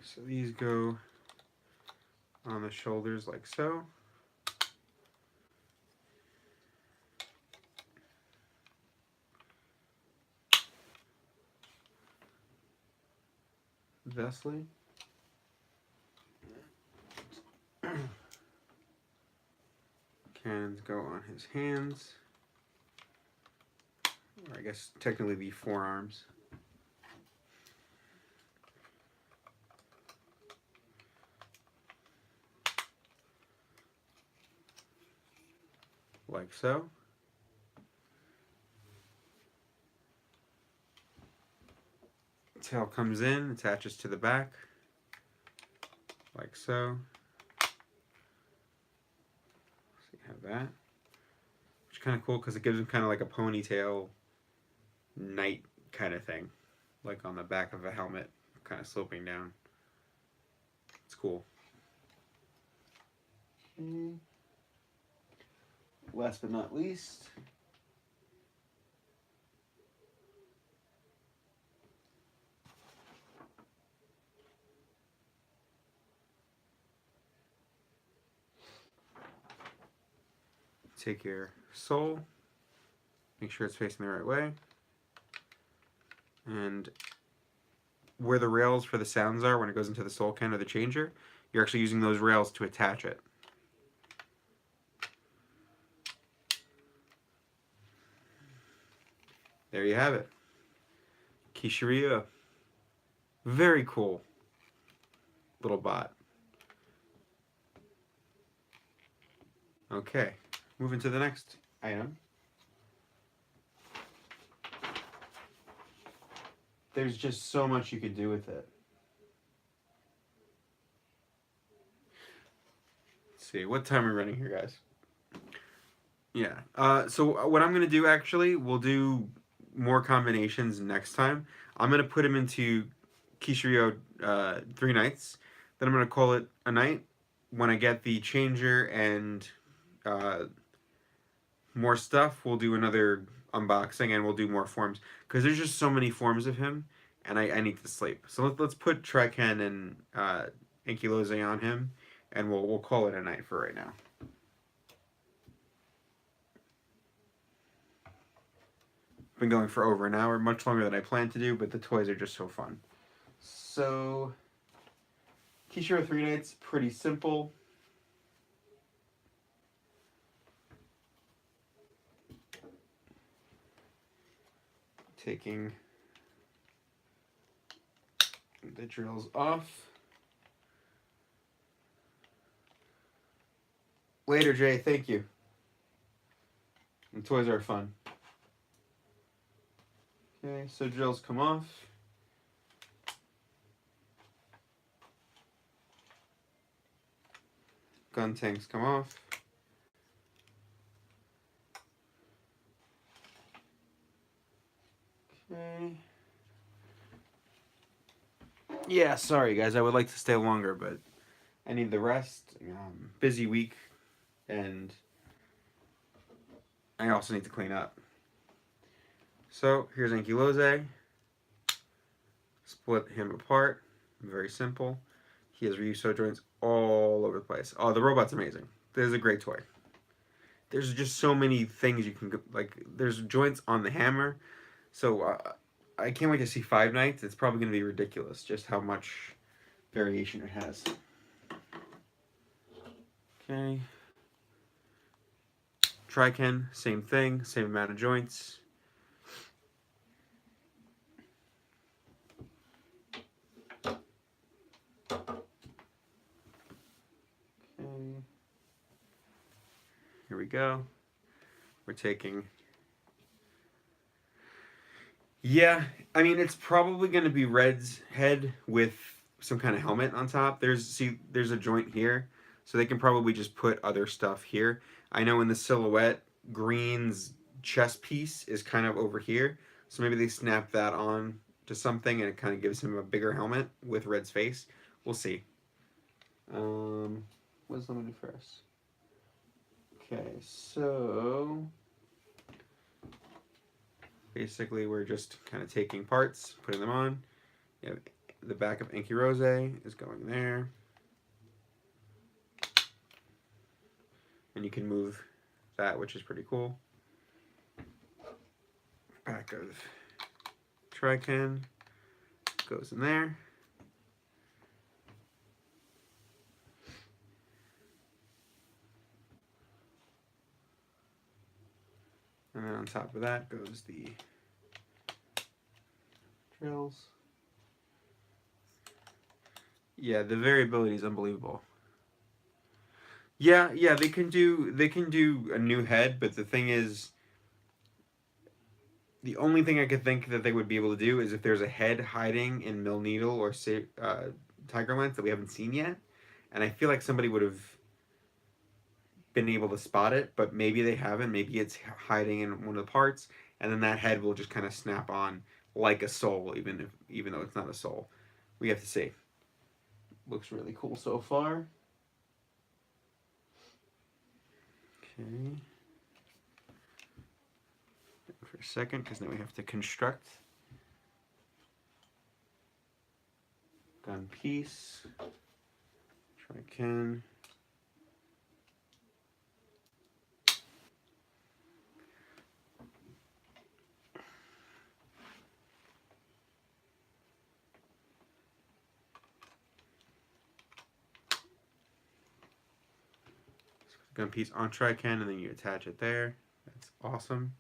So these go on the shoulders like so. Thusly. Cannons go on his hands. or I guess technically the forearms. Like so. Tail comes in, attaches to the back, like so. So you have that, which is kind of cool because it gives him kind of like a ponytail knight kind of thing, like on the back of a helmet, kind of sloping down. It's cool. Last but not least, take your soul, make sure it's facing the right way, and where the rails for the sounds are when it goes into the RyusoulKen or the changer, you're actually using those rails to attach it. There you have it. KishiRyuOh. Very cool little bot. Okay, moving to the next item. There's just so much you could do with it. Let's see, what time are we running here, guys? Yeah, so what I'm going to do, actually, we'll do more combinations next time. I'm going to put him into KishiRyuOh 3 nights. Then I'm going to call it a night. When I get the changer and more stuff, we'll do another unboxing and we'll do more forms. Because there's just so many forms of him, and I need to sleep. So let's put RyuSoul and Ankylose on him, and we'll call it a night for right now. Been going for over an hour, much longer than I planned to do, but the toys are just so fun. So, KishiRyuOh 3 nights, pretty simple. Taking the drills off. Later, Jay, thank you. The toys are fun. Okay, so drills come off. Gun tanks come off. Okay. Yeah, sorry guys, I would like to stay longer, but I need the rest. Busy week, and I also need to clean up. So here's Ankylose. Split him apart. Very simple. He has RyuSoul joints all over the place. Oh, the robot's amazing. This is a great toy. There's just so many things you can, like, there's joints on the hammer. So I can't wait to see 5 nights. It's probably going to be ridiculous just how much variation it has. Okay. RyuSoul, same thing, same amount of joints. Okay. Here we go. We're taking... Yeah, I mean, it's probably going to be Red's head with some kind of helmet on top. There's a joint here, so they can probably just put other stuff here. I know in the silhouette, Green's chest piece is kind of over here, so maybe they snap that on to something and it kind of gives him a bigger helmet with Red's face. We'll see. What's let me do first? Okay, so basically we're just kind of taking parts, putting them on. You have the back of Ankylose is going there. And you can move that, which is pretty cool. Back of RyuSoul goes in there. And then on top of that goes the trails. Yeah, the variability is unbelievable. Yeah, they can do a new head, but the thing is, the only thing I could think that they would be able to do is if there's a head hiding in Mill Needle or Tiger Lance that we haven't seen yet, and I feel like somebody would have been able to spot it, but maybe they haven't. Maybe it's hiding in one of the parts, and then that head will just kind of snap on like a soul, even though it's not a soul. We have to see. Looks really cool so far. Okay. For a second, because now we have to construct gun piece. RyusoulKen. Gun piece on RyusoulKen, and then you attach it there. That's awesome.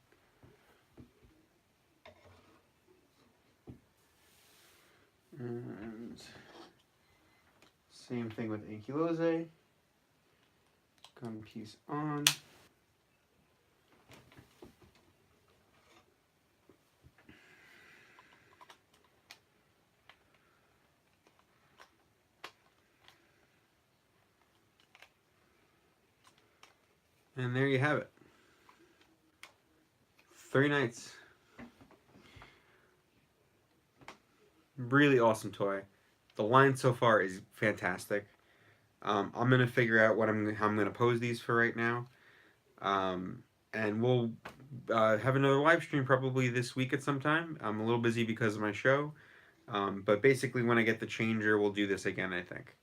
And same thing with Ankylose. Gun piece on. And there you have it. 3 nights. Really awesome toy. The line so far is fantastic. I'm gonna figure out how I'm gonna pose these for right now, and we'll have another live stream probably this week at some time. I'm a little busy because of my show, but basically when I get the changer, we'll do this again, I think.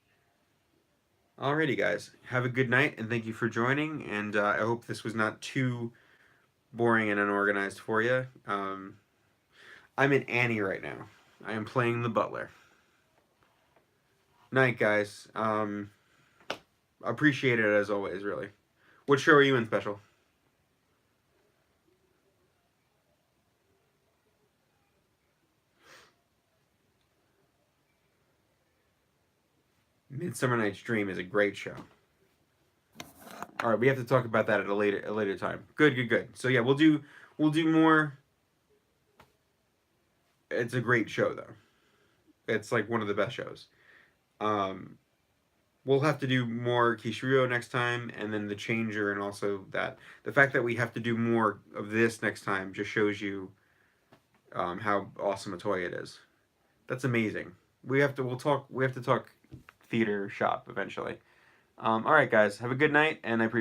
Alrighty, guys. Have a good night, and thank you for joining. And I hope this was not too boring and unorganized for you. I'm in Annie right now. I am playing the butler. Night, guys. Appreciate it as always, really. What show are you in special? Midsummer Night's Dream is a great show. All right, we have to talk about that at a later time. Good. So yeah, we'll do more. It's a great show though. It's like one of the best shows. We'll have to do more Kishiryu-Oh next time, and then the changer, and also that the fact that we have to do more of this next time just shows you how awesome a toy it is. That's amazing. We have to talk theater shop eventually. All right, guys, have a good night, and I appreciate